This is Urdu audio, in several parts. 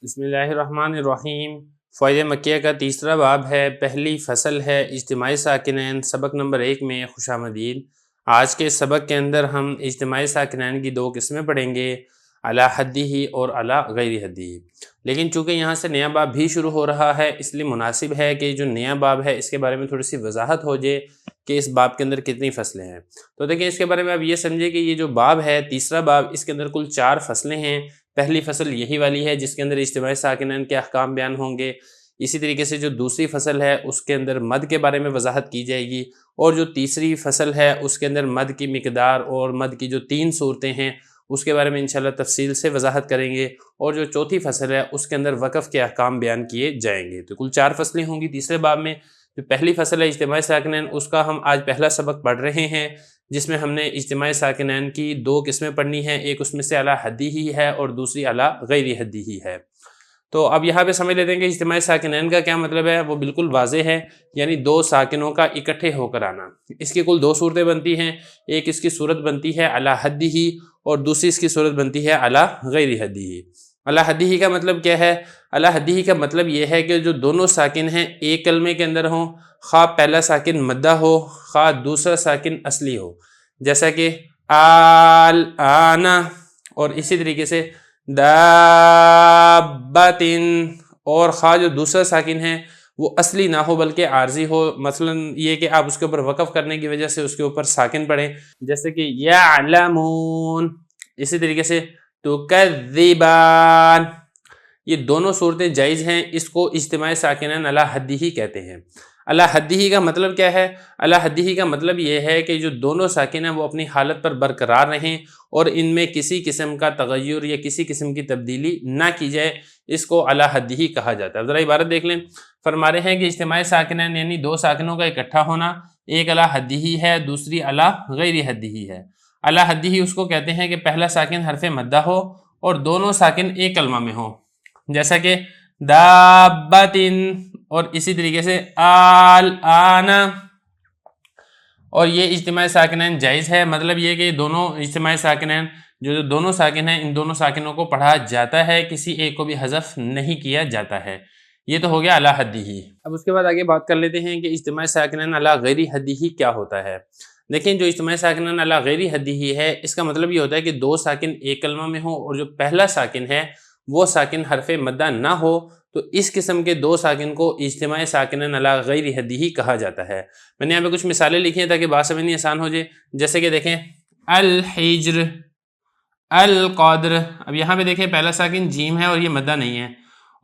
بسم اللہ الرحمن الرحیم۔ فوائد مکیہ کا تیسرا باب ہے، پہلی فصل ہے اجتماعی ساکنین، سبق نمبر 1 میں خوش آمدید۔ آج کے سبق کے اندر ہم اجتماعی ساکنین کی 2 قسمیں پڑھیں گے، علی حدہ اور علی غیر حدہ۔ لیکن چونکہ یہاں سے نیا باب بھی شروع ہو رہا ہے، اس لیے مناسب ہے کہ جو نیا باب ہے اس کے بارے میں تھوڑی سی وضاحت ہو جائے کہ اس باب کے اندر کتنی فصلیں ہیں۔ تو دیکھیں اس کے بارے میں آپ یہ سمجھیں کہ یہ جو باب ہے تیسرا باب، اس کے اندر کل 4 فصلیں ہیں۔ پہلی فصل یہی والی ہے جس کے اندر اجتماعی ساکنین کے احکام بیان ہوں گے۔ اسی طریقے سے جو دوسری فصل ہے اس کے اندر مد کے بارے میں وضاحت کی جائے گی، اور جو تیسری فصل ہے اس کے اندر مد کی مقدار اور مد کی جو 3 صورتیں ہیں اس کے بارے میں انشاءاللہ تفصیل سے وضاحت کریں گے، اور جو چوتھی فصل ہے اس کے اندر وقف کے احکام بیان کیے جائیں گے۔ تو کل 4 فصلیں ہوں گی تیسرے باب میں۔ جو پہلی فصل ہے اجتماعی ساکنین، اس کا ہم آج پہلا سبق پڑھ رہے ہیں، جس میں ہم نے اجتماعی ساکنین کی 2 قسمیں پڑھنی ہیں، ایک اس میں سے علی حدہ ہی ہے اور دوسری علی غیر حدہ ہی ہے۔ تو اب یہاں پہ سمجھ لیتے ہیں کہ اجتماعی ساکنین کا کیا مطلب ہے، وہ بالکل واضح ہے، یعنی 2 ساکنوں کا اکٹھے ہو کر آنا۔ اس کی کل 2 صورتیں بنتی ہیں، ایک اس کی صورت بنتی ہے علی حدہ ہی اور دوسری اس کی صورت بنتی ہے علی غیر حدہ ہی۔ علی حدہ ہی کا مطلب کیا ہے؟ علی حدہ ہی کا مطلب یہ ہے کہ جو دونوں ساکن ہیں ایک کلمے کے اندر ہوں، خواہ پہلا ساکن مدہ ہو خواہ دوسرا ساکن اصلی ہو، جیسا کہ آل آنا، اور اسی طریقے سے دابتن، اور خواہ جو دوسرا ساکن ہے وہ اصلی نہ ہو بلکہ عارضی ہو، مثلا یہ کہ آپ اس کے اوپر وقف کرنے کی وجہ سے اس کے اوپر ساکن پڑھیں، جیسے کہ یعلمون۔ اسی طریقے سے تکذبان، یہ دونوں صورتیں جائز ہیں، اس کو اجتماعی ساکنین علی حدہ ہی کہتے ہیں۔ علی حدہ ہی کا مطلب کیا ہے؟ علی حدہ ہی کا مطلب یہ ہے کہ جو دونوں ساکن ہیں وہ اپنی حالت پر برقرار رہیں اور ان میں کسی قسم کا تغیر یا کسی قسم کی تبدیلی نہ کی جائے، اس کو علی حدہ ہی کہا جاتا ہے۔ ذرا عبارت دیکھ لیں، فرما رہے ہیں کہ اجتماعی ساکنین یعنی 2 ساکنوں کا اکٹھا ہونا، ایک علی حدہ ہی ہے دوسری علی غیر حدہ ہی ہے۔ علی حدہ ہی اس کو کہتے ہیں کہ پہلا ساکن حرف مدہ ہو اور دونوں ساکن ایک کلمہ میں ہوں، جیسا کہ دابتن، اور اسی طریقے سے آل آنا۔ اور یہ اجتماعی ساکنین جائز ہے، مطلب یہ کہ دونوں اجتماعی ساکنین جو دونوں ساکن ہیں ان دونوں ساکنوں کو پڑھا جاتا ہے، کسی ایک کو بھی حذف نہیں کیا جاتا ہے۔ یہ تو ہو گیا علی حدہ ہی۔ اب اس کے بعد آگے بات کر لیتے ہیں کہ اجتماعی ساکنین علی غیر حدہ ہی کیا ہوتا ہے۔ لیکن جو اجتماعی ساکنین علی غیر حدہ ہی ہے، اس کا مطلب یہ ہوتا ہے کہ 2 ساکن ایک کلمہ میں ہوں اور جو پہلا ساکن ہے وہ ساکن حرف مدہ نہ ہو، تو اس قسم کے 2 ساکن کو اجتماعی ساکنین علی غیر حدہ ہی کہا جاتا ہے۔ میں نے یہاں پہ کچھ مثالیں لکھی ہیں تاکہ بات سمجھنی آسان ہو جائے، جیسے کہ دیکھیں الحجر، القدر۔ اب یہاں پہ دیکھیں پہلا ساکن جیم ہے اور یہ مدہ نہیں ہے،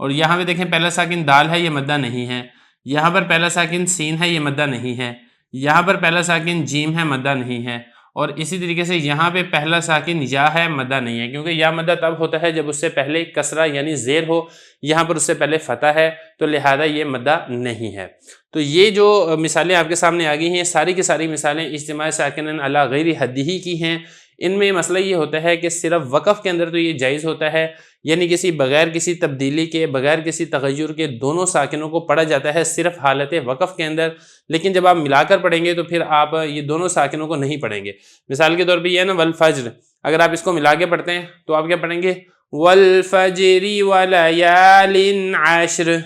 اور یہاں پہ دیکھیں پہلا ساکن دال ہے، یہ مدہ نہیں ہے۔ یہاں پر پہلا ساکن سین ہے، یہ مدہ نہیں ہے۔ یہاں پر پہلا ساکن جیم ہے، مدہ نہیں ہے۔ اور اسی طریقے سے یہاں پہ پہلا ساکن یا ہے، مدہ نہیں ہے، کیونکہ یا مدہ تب ہوتا ہے جب اس سے پہلے کسرہ یعنی زیر ہو، یہاں پر اس سے پہلے فتح ہے، تو لہذا یہ مدہ نہیں ہے۔ تو یہ جو مثالیں آپ کے سامنے آ گئی ہیں، ساری کی ساری مثالیں اجتماعی ساکنین علی غیر حدہ ہی کی ہیں۔ ان میں مسئلہ یہ ہوتا ہے کہ صرف وقف کے اندر تو یہ جائز ہوتا ہے، یعنی کسی بغیر کسی تبدیلی کے، بغیر کسی تغیر کے دونوں ساکنوں کو پڑھا جاتا ہے صرف حالت وقف کے اندر، لیکن جب آپ ملا کر پڑھیں گے تو پھر آپ یہ دونوں ساکنوں کو نہیں پڑھیں گے۔ مثال کے طور پہ یہ ہے نا والفجر، اگر آپ اس کو ملا کے پڑھتے ہیں تو آپ کیا پڑھیں گے؟ والفجر ولیال عشر،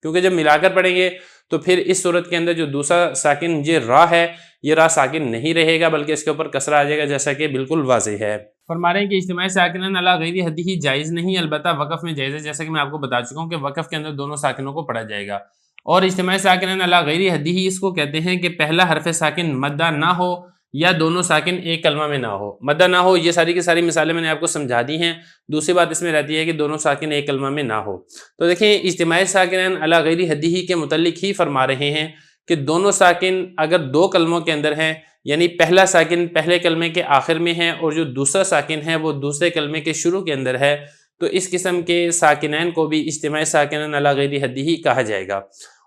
کیونکہ جب ملا کر پڑھیں گے تو پھر اس صورت کے اندر جو دوسرا ساکن یہ را ہے، یہ را ساکن نہیں رہے گا بلکہ اس کے اوپر کسرہ آ جائے گا، جیسا کہ بالکل واضح ہے۔ فرما رہے ہیں کہ اجتماعی ساکنین علی غیر حدہ ہی جائز نہیں، البتہ وقف میں جائز ہے، جیسا کہ میں آپ کو بتا چکا ہوں کہ وقف کے اندر دونوں ساکنوں کو پڑھا جائے گا۔ اور اجتماعی ساکنین علی غیر حدہ ہی اس کو کہتے ہیں کہ پہلا حرف ساکن مدہ نہ ہو یا دونوں ساکن ایک کلمہ میں نہ ہو۔ مدہ نہ ہو، یہ ساری کی ساری مثالیں میں نے آپ کو سمجھا دی ہیں۔ دوسری بات اس میں رہتی ہے کہ دونوں ساکن ایک کلمہ میں نہ ہو۔ تو دیکھیں اجتماعی ساکنین علی غیر حدہ ہی کے متعلق ہی فرما رہے ہیں کہ دونوں ساکن اگر 2 کلموں کے اندر ہیں، یعنی پہلا ساکن پہلے کلمے کے آخر میں ہے اور جو دوسرا ساکن ہے وہ دوسرے کلمے کے شروع کے اندر ہے، تو اس قسم کے ساکنین کو بھی اجتماعی ساکنین علی غیر حدہ ہی کہا جائے گا۔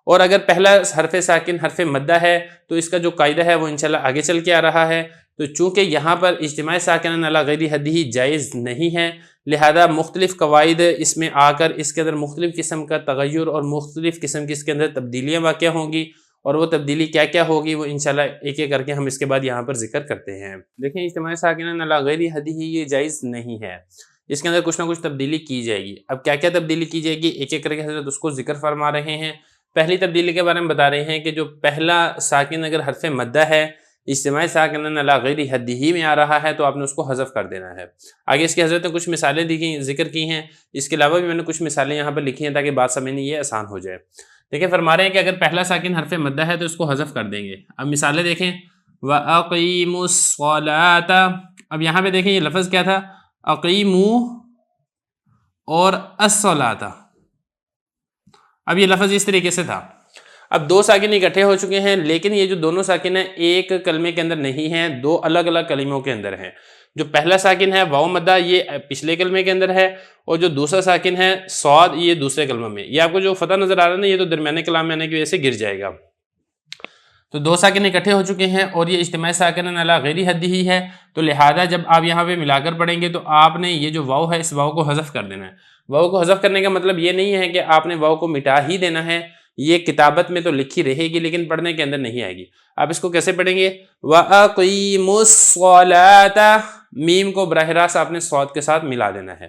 اور اگر پہلا حرف ساکن حرف مدہ ہے تو اس کا جو قاعدہ ہے وہ انشاءاللہ آگے چل کے آ رہا ہے۔ تو چونکہ یہاں پر اجتماعی ساکنین علی غیر حدہ ہی جائز نہیں ہے، لہذا مختلف قواعد اس میں آ کر اس کے اندر مختلف قسم کا تغیر اور مختلف قسم کی اس کے اندر تبدیلیاں واقع ہوں گی، اور وہ تبدیلی کیا کیا ہوگی وہ انشاءاللہ ایک ایک کر کے ہم اس کے بعد یہاں پر ذکر کرتے ہیں۔ دیکھیں اجتماعی ساکنین علی غیر حدہ ہی یہ جائز نہیں ہے۔ اس کے اندر کچھ نہ کچھ تبدیلی کی جائے گی۔ اب کیا کیا تبدیلی کی جائے گی ایک ایک کر کے حضرت اس کو ذکر فرما رہے ہیں۔ پہلی تبدیلی کے بارے میں بتا رہے ہیں کہ جو پہلا ساکن اگر حرف مدہ ہے اجتماعی ساکن علی غیر حدہ میں آ رہا ہے تو آپ نے اس کو حذف کر دینا ہے۔ آگے اس کی حضرت نے کچھ مثالیں ذکر کی ہیں، اس کے علاوہ بھی میں نے کچھ مثالیں یہاں پر لکھی ہیں تاکہ بات سمجھنے یہ آسان ہو جائے۔ دیکھیں فرما رہے ہیں کہ اگر پہلا ساکن حرف مدہ ہے تو اس کو حذف کر دیں گے۔ اب مثالیں دیکھیں، وَأَقِيمُوا الصَّلَاةَ، اب یہاں پہ دیکھیں یہ لفظ کیا تھا، اقیموا اور الصلاۃ، اب یہ لفظ اس طریقے سے تھا۔ اب دو ساکن اکٹھے ہو چکے ہیں، لیکن یہ جو دونوں ساکن ہیں ایک کلمے کے اندر نہیں ہیں، دو الگ الگ کلموں کے اندر ہیں۔ جو پہلا ساکن ہے واو مدہ یہ پچھلے کلمے کے اندر ہے، اور جو دوسرا ساکن ہے صاد یہ دوسرے کلمے میں۔ یہ آپ کو جو فتح نظر آ رہا ہے نا یہ تو درمیانے کلام میں آنے کی وجہ سے گر جائے گا۔ تو دو ساکن اکٹھے ہو چکے ہیں اور یہ اجتماعی ساکن علی غیر حدہ ہی ہے، تو لہذا جب آپ یہاں پہ ملا کر پڑھیں گے تو آپ نے یہ جو واو ہے اس واو کو حذف کر دینا ہے۔ واو کو حذف کرنے کا مطلب یہ نہیں ہے کہ آپ نے واو کو مٹا ہی دینا ہے، یہ کتابت میں تو لکھی رہے گی لیکن پڑھنے کے اندر نہیں آئے گی۔ آپ اس کو کیسے پڑھیں گے، وَأَقِيمُوا الصَّلَاةَ، میم کو براہ راست آپ نے صاد کے ساتھ ملا دینا ہے۔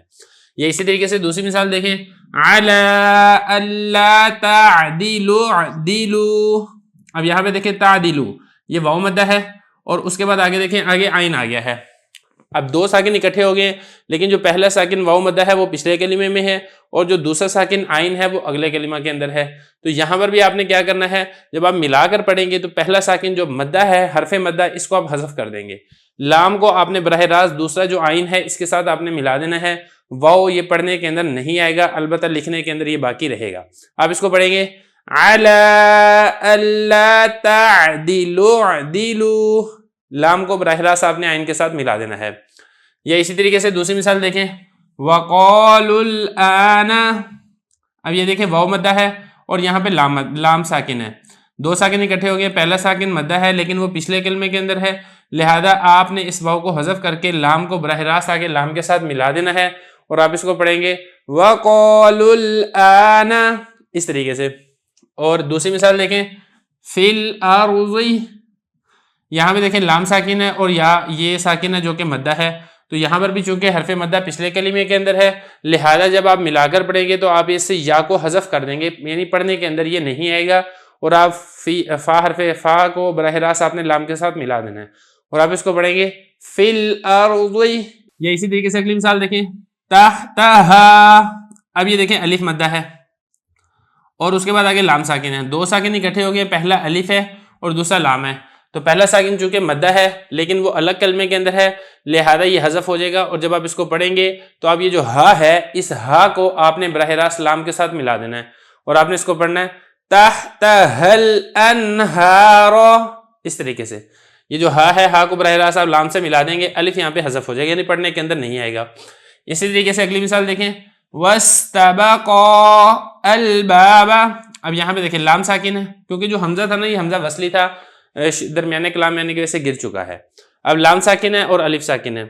یہ اسی طریقے سے دوسری مثال دیکھیں، عَلَىٰ أَلَّا تَعْدِلُوا، عَدِلُوا، اب یہاں پہ دیکھیں تعدلوا یہ واو مدہ ہے، اور اس کے بعد آگے دیکھیں آگے عین آ گیا ہے۔ اب دو ساکن اکٹھے ہو گئے، لیکن جو پہلا ساکن واو مدہ ہے وہ پچھلے کلمے میں ہے، اور جو دوسرا ساکن عین ہے وہ اگلے کلمہ کے اندر ہے۔ تو یہاں پر بھی آپ نے کیا کرنا ہے، جب آپ ملا کر پڑھیں گے تو پہلا ساکن جو مدہ ہے حرف مدہ اس کو آپ حذف کر دیں گے، لام کو آپ نے براہ راست دوسرا جو عین ہے اس کے ساتھ آپ نے ملا دینا ہے۔ واو یہ پڑھنے کے اندر نہیں آئے گا، البتہ لکھنے کے اندر یہ باقی رہے گا۔ آپ اس کو پڑھیں گے عَلَىٰ أَلَّا تَعْدِلُوا، عَدِلُوا، لام کو براہ راست آپ نے عین کے ساتھ ملا دینا ہے۔ یا اسی طریقے سے دوسری مثال دیکھیں، وَقَالُوا الْآنَ، اب یہ دیکھیں واو مدہ ہے اور یہاں پہ لام ساکن ہے، دو ساکن اکٹھے ہو گئے، پہلا ساکن مدہ ہے لیکن وہ پچھلے کلمے کے اندر ہے، لہذا آپ نے اس واو کو حذف کر کے لام کو براہ راست آگے لام کے ساتھ ملا دینا ہے، اور آپ اس کو پڑھیں گے وَقَالُوا الْآنَ، اس طریقے سے۔ اور دوسری مثال دیکھیں، فِي الْأَرْضِ، یہاں پہ دیکھیں لام ساکن ہے اور یہ ساکن ہے جو کہ مدہ ہے، تو یہاں پر بھی چونکہ حرف مدہ پچھلے کلمے کے اندر ہے، لہذا جب آپ ملا کر پڑھیں گے تو آپ اس سے یا کو حذف کر دیں گے، یعنی پڑھنے کے اندر یہ نہیں آئے گا، اور آپ حرف فا کو براہ راست آپ نے لام کے ساتھ ملا دینا ہے، اور آپ اس کو پڑھیں گے فِي الْأَرْضِ۔ یا اسی طریقے سے اگلی مثال دیکھیں، تحتہا، اب یہ دیکھیں الف مدہ ہے اور اس کے بعد آگے لام ساکن ہے، دو ساکن اکٹھے ہو گئے، پہلا الف ہے اور دوسرا لام ہے۔ تو پہلا ساکن چونکہ مدہ ہے لیکن وہ الگ کلمے کے اندر ہے، لہذا یہ حذف ہو جائے گا، اور جب آپ اس کو پڑھیں گے تو آپ یہ جو ہا ہے اس ہا کو آپ نے براہ راست لام کے ساتھ ملا دینا ہے، اور آپ نے اس کو پڑھنا ہے تحتہا الانہار، اس طریقے سے۔ یہ جو ہا ہے ہا کو براہ راست آپ لام سے ملا دیں گے، الف یہاں پہ حذف ہو جائے گا، یعنی پڑھنے کے اندر نہیں آئے گا۔ اسی طریقے سے اگلی مثال دیکھیں، وَاسْتَبَقَا الْبَابَ، اب یہاں پہ دیکھیں لام ساکن ہے، کیونکہ جو حمزہ تھا نا یہ حمزہ وصلی تھا، درمیانے کلام میں آنے کی وجہ سے گر چکا ہے۔ اب لام ساکن ہے اور الف ساکن ہے،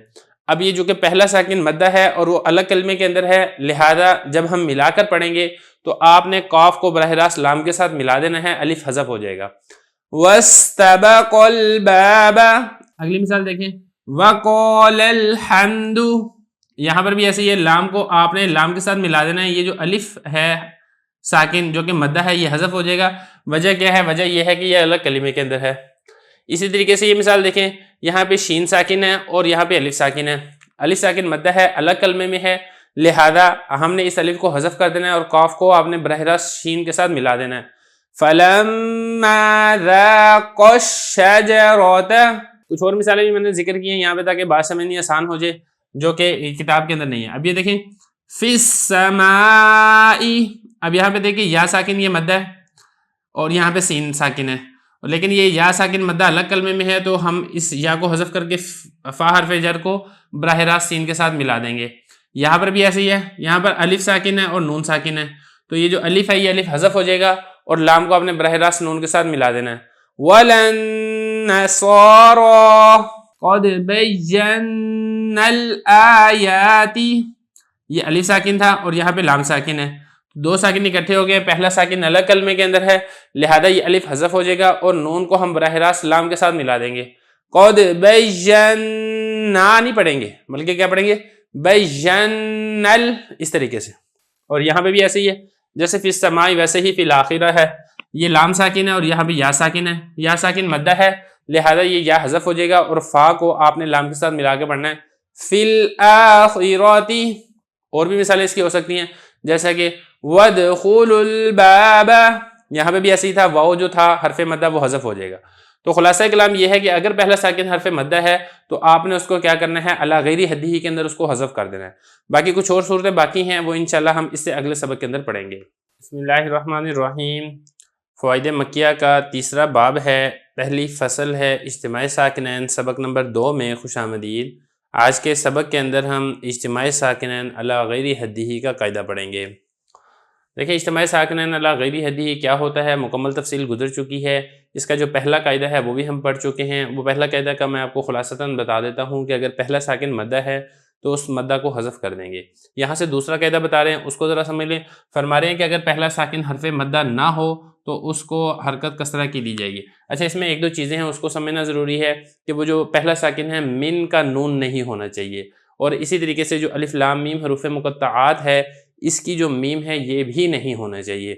اب یہ جو کہ پہلا ساکن مدہ ہے اور وہ الگ کلمے کے اندر ہے، لہذا جب ہم ملا کر پڑھیں گے تو آپ نے قاف کو براہ راست لام کے ساتھ ملا دینا ہے، الف حذف ہو جائے گا۔ وَاسْتَبَقَا الْبَابَ، اگلی مثال دیکھیں، وَقَالَ الْحَمْدُ، یہاں پر بھی ایسے یہ لام کو آپ نے لام کے ساتھ ملا دینا ہے، یہ جو الف ہے ساکن جو کہ مدہ ہے یہ حذف ہو جائے گا۔ وجہ کیا ہے، وجہ یہ ہے کہ یہ الگ کلمے کے اندر ہے۔ اسی طریقے سے یہ مثال دیکھیں، یہاں پہ شین ساکن ہے اور یہاں پہ الف ساکن ہے، الف ساکن مدہ ہے الگ کلمے میں ہے، لہذا ہم نے اس الف کو حذف کر دینا ہے اور قاف کو آپ نے براہ راست شین کے ساتھ ملا دینا ہے۔ فَلَمَّا ذَاقَ الشَّجَرَةَ، کچھ اور مثالیں بھی میں نے ذکر کی ہیں یہاں پہ تاکہ بات سمجھنی آسان ہو جائے، جو کہ کتاب کے اندر نہیں ہے۔ اب یہ دیکھیں فِي السَّمَاءِ، اب یہاں پہ دیکھیں یا ساکن یہ مدہ ہے اور یہاں پہ سین ساکن ہے، لیکن یہ یا ساکن مدہ الگ کلمے میں ہے، تو ہم اس یا کو حذف کر کے فا حرف جر کو براہ راست سین کے ساتھ ملا دیں گے۔ یہاں پر بھی ایسے ہی ہے، یہاں پر الف ساکن ہے اور نون ساکن ہے، تو یہ جو الف ہے یہ الف حذف ہو جائے گا اور لام کو آپ نے براہ راست نون کے ساتھ ملا دینا ہے۔ وَلَلنَّصَارَىٰ قَدْ بَيَّنَّا الْآيَاتِ، یہ الف ساکن تھا اور یہاں پہ لام ساکن ہے، دو ساکن اکٹھے ہو گئے، پہلا ساکن الگ کلمے کے اندر ہے، لہذا یہ الف حذف ہو جائے گا اور نون کو ہم براہ راست لام کے ساتھ ملا دیں گے۔ قَدْ بَيَّنَّا نہیں پڑھیں گے بلکہ کیا پڑھیں گے، بیّنل اس طریقے سے. اور یہاں پہ بھی ایسے ہی ہے جیسے فی السماء ویسے ہی فی الاخرہ ہے. یہ لام ساکن ہے اور یہاں پہ یا ساکن ہے. یا ساکن مدہ ہے لہذا یہ یا حذف ہو جائے گا اور فا کو آپ نے لام کے ساتھ ملا کے پڑھنا ہے. فی الاخرۃ. اور بھی مثالیں اس کی ہو سکتی ہیں جیسا کہ وادخلوا الباب. یہاں پہ بھی ایسے ہی تھا, واو جو تھا حرف مدہ وہ حذف ہو جائے گا. تو خلاصہ کلام یہ ہے کہ اگر پہلا ساکن حرف مدہ ہے تو آپ نے اس کو کیا کرنا ہے, علی غیر حدہ کے اندر اس کو حذف کر دینا ہے. باقی کچھ اور صورتیں باقی ہیں وہ انشاءاللہ ہم اس سے اگلے سبق کے اندر پڑھیں گے. بسم اللہ الرحمن الرحیم. فوائد مکیہ کا تیسرا باب ہے, پہلی فصل ہے اجتماع ساکنین. سبق نمبر 2 میں خوش آمدید. آج کے سبق کے اندر ہم اجتماع ساکنین علی غیر حدہ کا قاعدہ پڑھیں گے. دیکھیں اجتماع ساکنین علی غیر حدہ کیا ہوتا ہے, مکمل تفصیل گزر چکی ہے. اس کا جو پہلا قاعدہ ہے وہ بھی ہم پڑھ چکے ہیں. وہ پہلا قاعدہ کا میں آپ کو خلاصتاً بتا دیتا ہوں کہ اگر پہلا ساکن مدہ ہے تو اس مدہ کو حذف کر دیں گے. یہاں سے دوسرا قاعدہ بتا رہے ہیں, اس کو ذرا سمجھ لیں. فرما رہے ہیں کہ اگر پہلا ساکن حرف مدہ نہ ہو تو اس کو حرکت کسرہ کی دی جائے گی. اچھا اس میں ایک دو چیزیں ہیں اس کو سمجھنا ضروری ہے کہ وہ جو پہلا ساکن ہے من کا نون نہیں ہونا چاہیے, اور اسی طریقے سے جو الف لام میم حروف مقطعات ہے اس کی جو میم ہے یہ بھی نہیں ہونا چاہیے.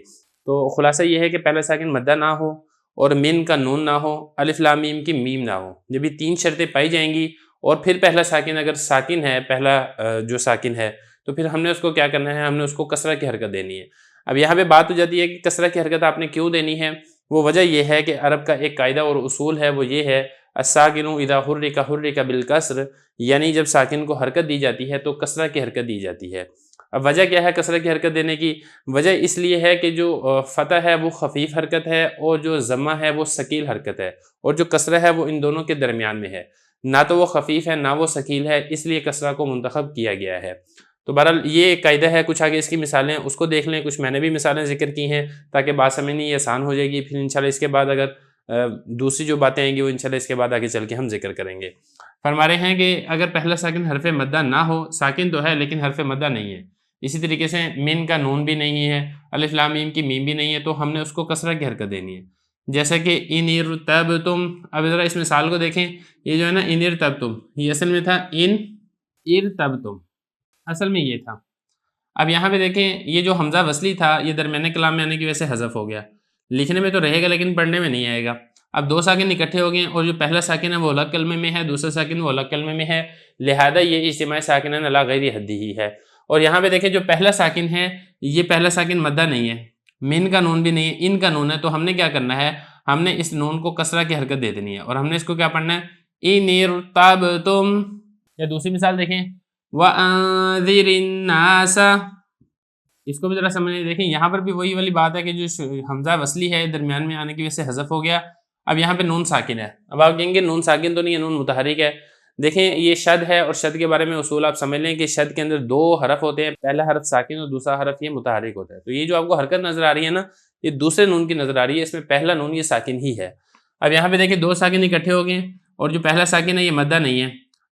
تو خلاصہ یہ ہے کہ پہلا ساکن مدہ نہ ہو اور من کا نون نہ ہو, الف لام میم کی میم نہ ہو. جب یہ تین شرطیں پائی جائیں گی اور پھر پہلا ساکن اگر ساکن ہے, پہلا جو ساکن ہے, تو پھر ہم نے اس کو کیا کرنا ہے, ہم نے اس کو کسرہ کی حرکت دینی ہے. اب یہاں پہ بات ہو جاتی ہے کہ کسرہ کی حرکت آپ نے کیوں دینی ہے. وہ وجہ یہ ہے کہ عرب کا ایک قاعدہ اور اصول ہے, وہ یہ ہے الساکن اذا حرک حرک بالکسر, یعنی جب ساکن کو حرکت دی جاتی ہے تو کسرہ کی حرکت دی جاتی ہے. اب وجہ کیا ہے کسرہ کی حرکت دینے کی؟ وجہ اس لیے ہے کہ جو فتح ہے وہ خفیف حرکت ہے اور جو ضمہ ہے وہ ثقیل حرکت ہے, اور جو کسرہ ہے وہ ان دونوں کے درمیان میں ہے, نہ تو وہ خفیف ہے نہ وہ ثقیل ہے, اس لیے کسرہ کو منتخب کیا گیا ہے. تو بہرحال یہ ایک قاعدہ ہے. کچھ آگے اس کی مثالیں اس کو دیکھ لیں, کچھ میں نے بھی مثالیں ذکر کی ہیں تاکہ بات سمجھنی آسان ہو جائے گی. پھر انشاءاللہ اس کے بعد اگر دوسری جو باتیں آئیں گی وہ انشاءاللہ اس کے بعد آگے چل کے ہم ذکر کریں گے. فرما رہے ہیں کہ اگر پہلا ساکن حرف مدہ نہ ہو, ساکن تو ہے لیکن حرف مدہ نہیں ہے, اسی طریقے سے من کا نون بھی نہیں ہے, الف لام میم کی میم بھی نہیں ہے, تو ہم نے اس کو کسرہ کی حرکت دینی ہے. جیسا کہ ان ارتبتم. اب ذرا اس مثال کو دیکھیں, یہ جو ہے نا ان ارتبتم, یہ اصل میں تھا ان ارتبتم, اصل میں یہ تھا. اب یہاں پہ دیکھیں یہ جو حمزہ وصلی تھا یہ درمیان کلام میں آنے کی وجہ سے حذف ہو گیا. لکھنے میں تو رہے گا لیکن پڑھنے میں نہیں آئے گا. اب دو ساکن اکٹھے ہو گئے اور جو پہلا ساکن ہے وہ الگ کلمے میں ہے, دوسرا ساکن وہ الگ کلمے میں ہے, لہذا یہ اجتماع ساکنین علی غیر حدہ ہی ہے. اور یہاں پہ دیکھیں جو پہلا ساکن ہے یہ پہلا ساکن مدہ نہیں ہے, من کا نون بھی نہیں ہے, ان کا نون ہے. تو ہم نے کیا کرنا ہے, ہم نے اس نون کو کسرہ کی حرکت دے دینی ہے اور ہم نے اس کو کیا پڑھنا ہے, ان ارتبتم. یا دوسری مثال دیکھیں وَأَنذِرِ النَّاسَ, اس کو بھی ذرا سمجھیں. دیکھیں یہاں پر بھی وہی والی بات ہے کہ جو حمزہ وصلی ہے درمیان میں آنے کی وجہ سے حذف ہو گیا. اب یہاں پہ نون ساکن ہے. اب آپ کہیں گے نون ساکن تو نہیں ہے, نون متحرک ہے. دیکھیں یہ شد ہے اور شد کے بارے میں اصول آپ سمجھ لیں کہ شد کے اندر دو حرف ہوتے ہیں, پہلا حرف ساکن اور دوسرا حرف یہ متحرک ہوتا ہے. تو یہ جو آپ کو حرکت نظر آ رہی ہے نا, یہ دوسرے نون کی نظر آ رہی ہے, اس میں پہلا نون یہ ساکن ہی ہے. اب یہاں پہ دیکھیں دو ساکن اکٹھے ہو گئے اور جو پہلا ساکن ہے یہ مدہ نہیں ہے,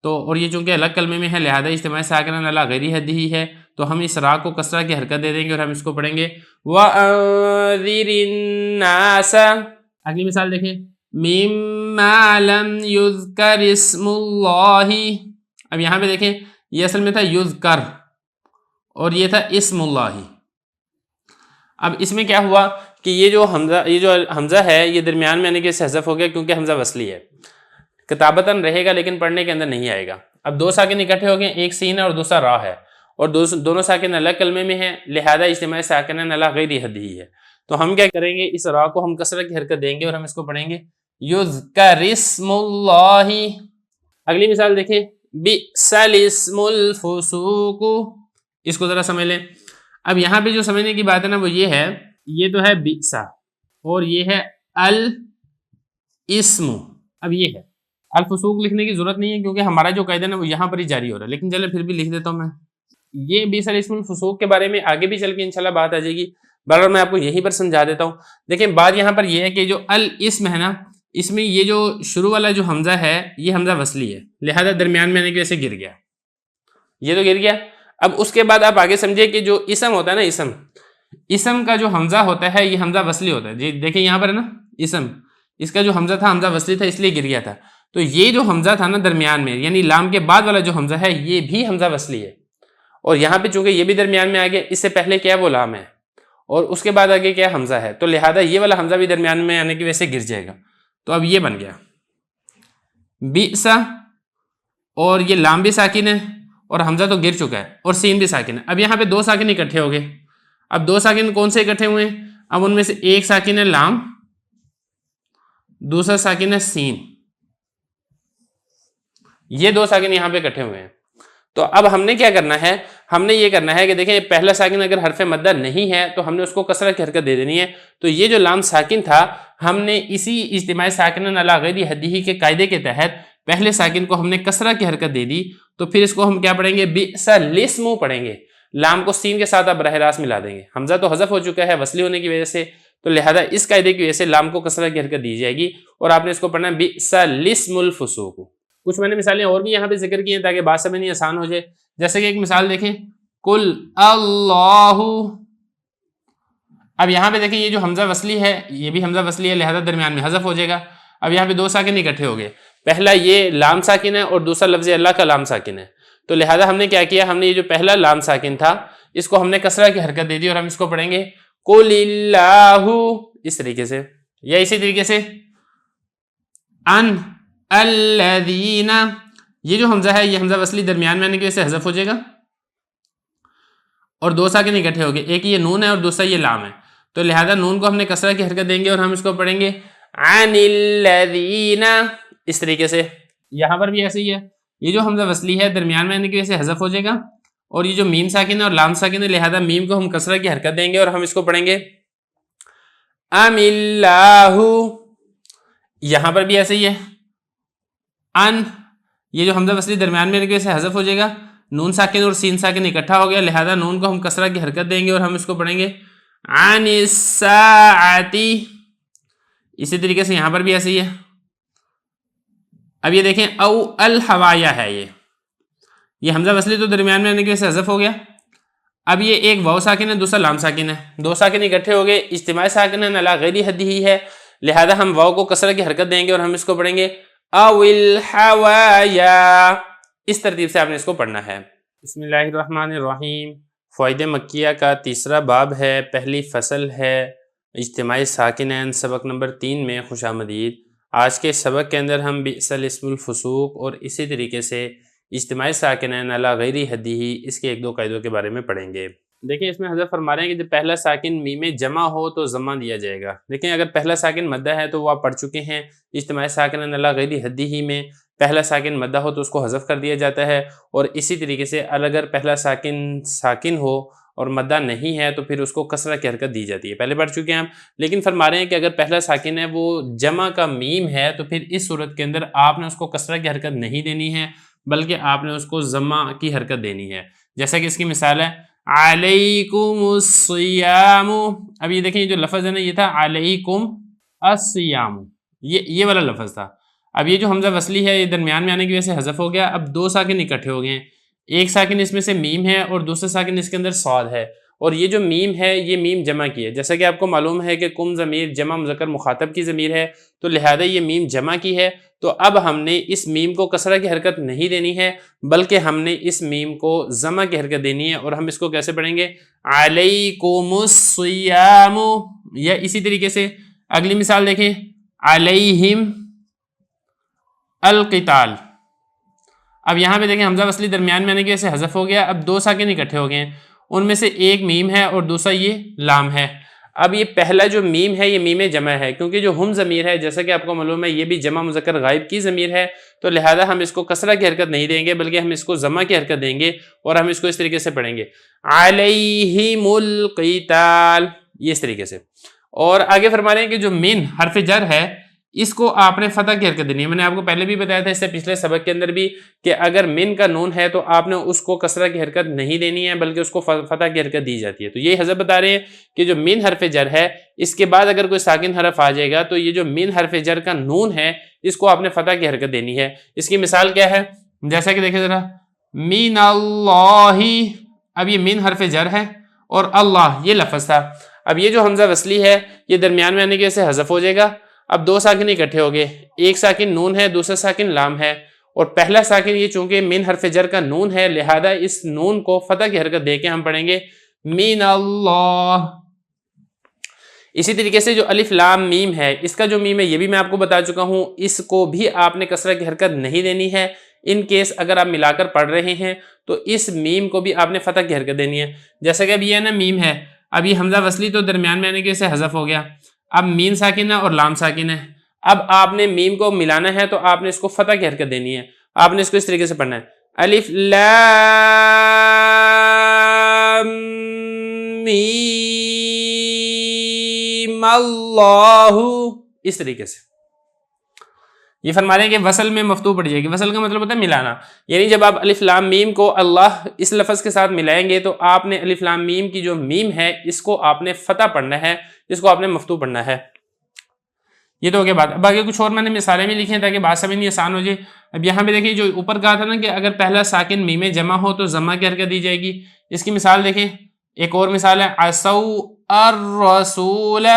تو اور یہ چونکہ الگ کلمے میں ہے لہذا اجتماع ساکنین علی غیر حدہ ہی ہے. تو ہم اس را کو کسرہ کی حرکت دے دیں گے اور ہم اس کو پڑھیں گے وَأَنذِرِ النَّاسَ. اگلی مثال دیکھیں مِمَّا لَمْ يُذْكَرِ اسْمُ اللَّهِ. اب یہاں پہ دیکھیں یہ اصل میں تھا یذکر اور یہ تھا اسم اللہ. اب اس میں کیا ہوا کہ یہ جو حمزہ ہے یہ درمیان میں آنے کے حذف ہو گیا کیونکہ حمزہ وصلی ہے. کتابتاً رہے گا لیکن پڑھنے کے اندر نہیں آئے گا. اب دو ساکن اکٹھے ہو گئے, ایک سین ہے اور دوسرا را ہے, اور دونوں ساکن الگ کلمے میں ہیں لہذا اجتماع ساکنین علی غیر حدہ ہی ہے. تو ہم کیا کریں گے, اس را کو ہم کسرہ کی حرکت دیں گے اور ہم اس کو پڑھیں گے یذکر اسم اللہ. اگلی مثال دیکھیں بئس الاسم الفسوق. اس کو ذرا سمجھ لیں. اب یہاں پہ جو سمجھنے کی بات ہے نا وہ یہ ہے, یہ تو ہے بئسا اور یہ ہے الاسم. اب یہ ہے الفسوق لکھنے کی ضرورت نہیں ہے کیونکہ ہمارا جو قاعدہ ہے نا وہ یہاں پر ہی جاری ہو رہا ہے, لیکن چلے پھر بھی لکھ دیتا ہوں میں. یہ بئس الاسم الفسوق کے بارے میں آگے بھی چل کے انشاءاللہ بات آ جائے گی, بہرحال میں آپ کو یہیں پر سمجھا دیتا ہوں. دیکھیں بات یہاں پر یہ ہے کہ جو الاسم ہے نا, اس میں یہ جو شروع والا جو حمزہ ہے یہ حمزہ وصلی ہے لہذا درمیان میں آنے کی وجہ سے گر گیا, یہ تو گر گیا. اب اس کے بعد آپ آگے سمجھے کہ جو اسم ہوتا ہے نا, اسم کا جو حمزہ ہوتا ہے یہ حمزہ وصلی ہوتا ہے. جی دیکھیں یہاں پر ہے نا اسم, اس کا جو حمزہ تھا حمزہ وصلی تھا اس لیے گر گیا تھا. تو یہ جو حمزہ تھا نا درمیان میں، یعنی لام کے بعد والا جو حمزہ ہے یہ بھی حمزہ وصلی ہے، اور یہاں پہ چونکہ یہ بھی درمیان میں آ گیا، اس سے پہلے کیا وہ لام ہے اور اس کے بعد آگے کیا حمزہ ہے، تو لہذا یہ والا حمزہ بھی درمیان میں آنے کی وجہ سے گر جائے گا. تو اب یہ بن گیا بئسا، اور یہ لام بھی ساکن ہے اور حمزہ تو گر چکا ہے اور سین بھی ساکن ہے. اب یہاں پہ دو ساکن اکٹھے ہو گئے. اب دو ساکن کون سے اکٹھے ہوئے ہیں؟ اب ان میں سے ایک ساکن ہے لام، دوسرا ساکن ہے سین. یہ دو ساکن یہاں پہ اکٹھے ہوئے ہیں. تو اب ہم نے کیا کرنا ہے، ہم نے یہ کرنا ہے کہ دیکھیں پہلا ساکن اگر حرف مدہ نہیں ہے تو ہم نے اس کو کسرہ کی حرکت دے دینی ہے. تو یہ جو لام ساکن تھا ہم نے اسی اجتماع ساکنن علی غیر حدہ کے قاعدے کے تحت پہلے ساکن کو ہم نے کسرہ کی حرکت دے دی. تو پھر اس کو ہم کیا پڑھیں گے؟ بئس الاسم پڑھیں گے. لام کو سین کے ساتھ اب براہ راست ملا دیں گے. حمزہ تو حذف ہو چکا ہے وصلی ہونے کی وجہ سے، تو لہذا اس قاعدے کی وجہ سے لام کو کسرہ کی حرکت دی جائے گی اور آپ نے اس کو پڑھنا ہے بئس الاسم الفسوق. کچھ میں نے مثالیں اور بھی یہاں پہ ذکر کی ہیں تاکہ بات سمجھنی آسان ہو جائے. جیسے کہ ایک مثال دیکھیں، قل اللہ. اب یہاں پہ دیکھیں یہ جو حمزہ وصلی ہے یہ بھی حمزہ وصلی ہے، لہذا درمیان میں حذف ہو جائے گا. اب یہاں پہ دو ساکن اکٹھے ہو گئے، پہلا یہ لام ساکن ہے اور دوسرا لفظ اللہ کا لام ساکن ہے. تو لہذا ہم نے کیا کیا، ہم نے یہ جو پہلا لام ساکن تھا اس کو ہم نے کسرہ کی حرکت دے دی اور ہم اس کو پڑھیں گے قل اللہ، اس طریقے سے. یا اسی طریقے سے ان الذین، یہ جو حمزہ ہے یہ حمزہ وصلی درمیان میں آنے کی وجہ سے حذف ہو جائے گا اور دو ساکن اکٹھے ہو گئے، ایک یہ نون ہے اور دوسرا یہ لام ہے. تو لہذا نون کو ہم نے کسرہ کی حرکت دیں گے اور ہم اس کو پڑھیں گے عن الذین، اس طریقے سے. یہاں پر بھی ایسے ہی ہے، یہ جو حمزہ وصلی ہے درمیان میں آنے کی وجہ سے حذف ہو جائے گا اور یہ جو میم ساکن ہے اور لام ساکن ہے لہذا میم کو ہم کسرہ کی حرکت دیں گے اور ہم اس کو پڑھیں گے ام اللہ. یہاں پر بھی ایسے ہی ہے، ان، یہ جو حمزہ وصلی درمیان میں آنے کی وجہ سے حذف ہو جائے گا، نون ساکن اور سین ساکن اکٹھا ہو گیا لہذا نون کو ہم کسرہ کی حرکت دیں گے اور ہم اس کو پڑھیں گے عن الساعتی. اسی طریقے سے یہاں پر بھی ایسے ہی ہے. اب یہ دیکھیں او الحوایا ہے، یہ حمزہ وصلی تو درمیان میں آنے کی وجہ سے حذف ہو گیا. اب یہ ایک واو ساکن ہے دوسرا لام ساکن ہے، دو ساکن اکٹھے ہو گئے، اجتماع ساکنن علی غیر حدہ ہے لہذا ہم واو کو کسرہ کی حرکت دیں گے اور ہم اس کو پڑھیں گے او الحوایا. اس ترتیب سے آپ نے اس کو پڑھنا ہے. بسم اللہ الرحمن الرحیم. فوائد مکیہ کا تیسرا باب ہے، پہلی فصل ہے اجتماع ساکنین، سبق نمبر 3 میں خوش آمدید. آج کے سبق کے اندر ہم بئس الاسم الفسوق اور اسی طریقے سے اجتماع ساکنین علی غیر حدہ اس کے ایک دو قاعدوں کے بارے میں پڑھیں گے. دیکھیں اس میں حضرت فرما رہے ہیں کہ جب پہلا ساکن میم جمع ہو تو ضمہ دیا جائے گا. دیکھیں اگر پہلا ساکن مدہ ہے تو وہ آپ پڑھ چکے ہیں، اجتماع ساکنین علی غیر حدہ میں پہلا ساکن مدہ ہو تو اس کو حذف کر دیا جاتا ہے، اور اسی طریقے سے اگر پہلا ساکن ہو اور مدہ نہیں ہے تو پھر اس کو کسرہ کی حرکت دی جاتی ہے. پہلے پڑھ چکے ہیں ہم، لیکن فرما رہے ہیں کہ اگر پہلا ساکن ہے وہ جمع کا میم ہے تو پھر اس صورت کے اندر آپ نے اس کو کسرہ کی حرکت نہیں دینی ہے بلکہ آپ نے اس کو ضمہ کی حرکت دینی ہے. جیسا کہ اس کی مثال ہے علیکم الصیام. اب یہ دیکھیں یہ جو لفظ ہے نا یہ تھا علیکم الصیام، یہ والا لفظ تھا. اب یہ جو حمزہ وصلی ہے یہ درمیان میں آنے کی وجہ سے حذف ہو گیا. اب دو ساکن اکٹھے ہو گئے ہیں، ایک ساکن اس میں سے میم ہے اور دوسرا ساکن اس کے اندر صاد ہے، اور یہ جو میم ہے یہ میم جمع کی ہے. جیسا کہ آپ کو معلوم ہے کہ کم ضمیر جمع مذکر مخاطب کی ضمیر ہے تو لہذا یہ میم جمع کی ہے. تو اب ہم نے اس میم کو کسرہ کی حرکت نہیں دینی ہے بلکہ ہم نے اس میم کو ضمہ کی حرکت دینی ہے، اور ہم اس کو کیسے پڑھیں گے علیکم الصیام. یا اسی طریقے سے اگلی مثال دیکھیں علیہم القتال. اب یہاں پہ دیکھیں حمزہ وصلی درمیان میں آنے کی وجہ سے حذف ہو گیا. اب دو ساکن اکٹھے ہو گئے ہیں، ان میں سے ایک میم ہے اور دوسرا یہ لام ہے. اب یہ پہلا جو میم ہے یہ میم جمع ہے کیونکہ جو ہم ضمیر ہے جیسا کہ آپ کو معلوم ہے یہ بھی جمع مذکر غائب کی ضمیر ہے، تو لہذا ہم اس کو کسرہ کی حرکت نہیں دیں گے بلکہ ہم اس کو ضمہ کی حرکت دیں گے اور ہم اس کو اس طریقے سے پڑھیں گے علیہم القتال، یہ اس طریقے سے. اور آگے فرما رہے ہیں کہ جو من حرف جر ہے اس کو آپ نے فتح کی حرکت دینی ہے. میں نے آپ کو پہلے بھی بتایا تھا اس سے پچھلے سبق کے اندر بھی کہ اگر من کا نون ہے تو آپ نے اس کو کسرہ کی حرکت نہیں دینی ہے بلکہ اس کو فتح کی حرکت دی جاتی ہے. تو یہ حضرت بتا رہے ہیں کہ جو من حرف جر ہے اس کے بعد اگر کوئی ساکن حرف آ جائے گا تو یہ جو من حرف جر کا نون ہے اس کو آپ نے فتح کی حرکت دینی ہے. اس کی مثال کیا ہے، جیسا کہ دیکھیں ذرا من اللہ. اب یہ من حرف جر ہے اور اللہ یہ لفظ تھا. اب یہ جو حمزہ وصلی ہے یہ درمیان میں آنے کی وجہ سے حذف ہو جائے گا. اب دو ساکن اکٹھے ہو گئے، ایک ساکن نون ہے، دوسرا ساکن لام ہے، اور پہلا ساکن یہ چونکہ من حرف جر کا نون ہے، لہذا اس نون کو فتح کی حرکت دے کے ہم پڑھیں گے من اللہ۔ اسی طریقے سے جو الف لام میم ہے، اس کا جو میم ہے یہ بھی میں آپ کو بتا چکا ہوں، اس کو بھی آپ نے کسرہ کی حرکت نہیں دینی ہے۔ ان کیس اگر آپ ملا کر پڑھ رہے ہیں تو اس میم کو بھی آپ نے فتح کی حرکت دینی ہے۔ جیسا کہ اب یہ ہے نا میم ہے، اب یہ حمزہ وصلی تو درمیان میں آنے کی وجہ سے حذف ہو گیا، اب میم ساکن ہے اور لام ساکن ہے، اب آپ نے میم کو ملانا ہے تو آپ نے اس کو فتح کی حرکت دینی ہے، آپ نے اس کو اس طریقے سے پڑھنا ہے الف لام میم اللہ، اس طریقے سے۔ یہ فرما رہے ہیں کہ وصل میں مفتوح پڑ جائے گی، وصل کا مطلب ہوتا ہے ملانا، یعنی جب آپ الف لام میم کو اللہ اس لفظ کے ساتھ ملائیں گے تو آپ نے الف لام میم کی جو میم ہے اس کو آپ نے فتح پڑھنا ہے، اس کو آپ نے مفتوح پڑھنا ہے۔ یہ تو ہو گیا بات۔ اب آگے کچھ اور میں نے مثالیں بھی لکھی ہیں تاکہ بات سمجھنی آسان ہو جائے۔ اب یہاں پہ دیکھیں جو اوپر کہا تھا نا کہ اگر پہلا ساکن میم جمع ہو تو ضمہ کی حرکت دی جائے گی، اس کی مثال دیکھیں، ایک اور مثال ہے عصوا الرسول۔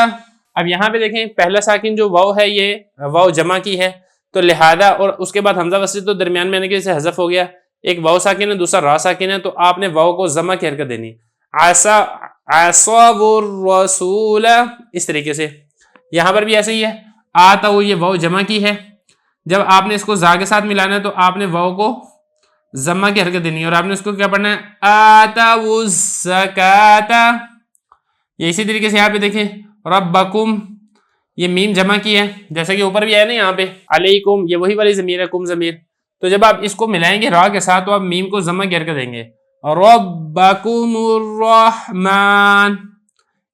اب یہاں پہ دیکھیں پہلا ساکن جو واو ہے یہ واو جمع کی ہے، تو لہذا اور اس کے بعد حمزہ وصلی تو درمیان میں آنے کی وجہ سے حذف ہو گیا، ایک واو ساکن ہے دوسرا را ساکن ہے، تو آپ نے واو کو ضمہ کی حرکت دینی، عصوا الرسول، اس طریقے سے۔ یہاں پر بھی ایسے ہی ہے، آتا وہ یہ واو جمع کی ہے، جب آپ نے اس کو زا کے ساتھ ملانا ہے تو آپ نے واو کو ضمہ کی حرکت دینی ہے اور آپ نے اس کو کیا پڑھنا ہے آتا الزکاۃ۔ یہ اسی طریقے سے یہاں پہ دیکھیں ربکم، یہ میم جمع کی ہے جیسا کہ اوپر بھی ہے نا یہاں پہ علیکم، یہ وہی والی ضمیر ہے کم ضمیر، تو جب آپ اس کو ملائیں گے را کے ساتھ تو آپ میم کو ضمہ کی حرکت دیں گے ربکم الرحمن۔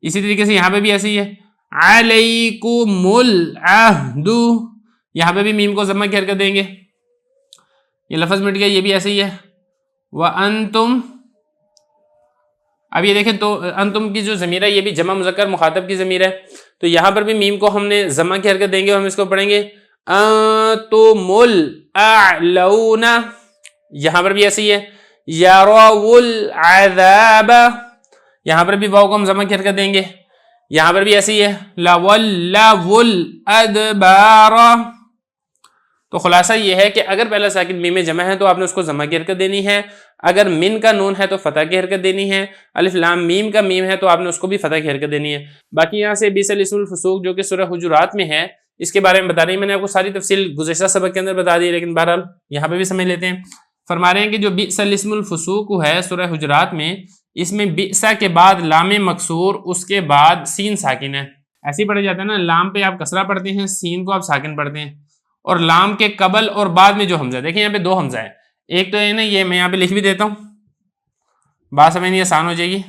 اسی طریقے سے یہاں پہ بھی ایسے ہی ہے علیکم العہد، یہاں پہ بھی میم کو ضمہ کی حرکت دیں گے، یہ لفظ مٹ گیا، یہ بھی ایسے ہی ہے وانتم۔ اب یہ دیکھیں تو انتم کی جو ضمیر ہے یہ بھی جمع مذکر مخاطب کی ضمیر ہے، تو یہاں پر بھی میم کو ہم نے ضمہ کی حرکت دیں گے اور ہم اس کو پڑھیں گے انتم الاعلون۔ یہاں پر بھی ایسے ہی ہے یروا العذاب، یہاں پر بھی واو کو ہم ضمہ کی حرکت دیں گے، یہاں پر بھی ایسے ہی ہے لولوا الادبار۔ تو خلاصہ یہ ہے کہ اگر پہلا ساکن میم جمع ہے تو آپ نے اس کو ضمہ کی حرکت دینی ہے، اگر من کا نون ہے تو فتح کی حرکت دینی ہے، الف لام میم کا میم ہے تو آپ نے اس کو بھی فتح کی حرکت دینی ہے۔ باقی یہاں سے بیس الاسم الفسوق جو کہ سورہ حجرات میں ہے اس کے بارے میں بتا رہی ہیں، میں نے آپ کو ساری تفصیل گزشتہ سبق کے اندر بتا دی، لیکن بہرحال یہاں پہ بھی سمجھ لیتے ہیں۔ فرما رہے ہیں کہ جو بیس الاسم الفسوق ہے سورہ حجرات میں، اس میں بیسا کے بعد لام مکسور، اس کے بعد سین ساکن ہے، ایسے ہی پڑھا جاتا ہے نا، لام پہ آپ کسرہ پڑھتے ہیں، سین کو آپ ساکن پڑھتے ہیں، اور لام کے قبل اور بعد میں جو حمزہ، دیکھیں یہاں پہ دو حمزہ ہے، ایک تو ہے نا یہ میں یہاں پہ لکھ بھی دیتا ہوں، بات سمجھنی آسان ہو جائے گی۔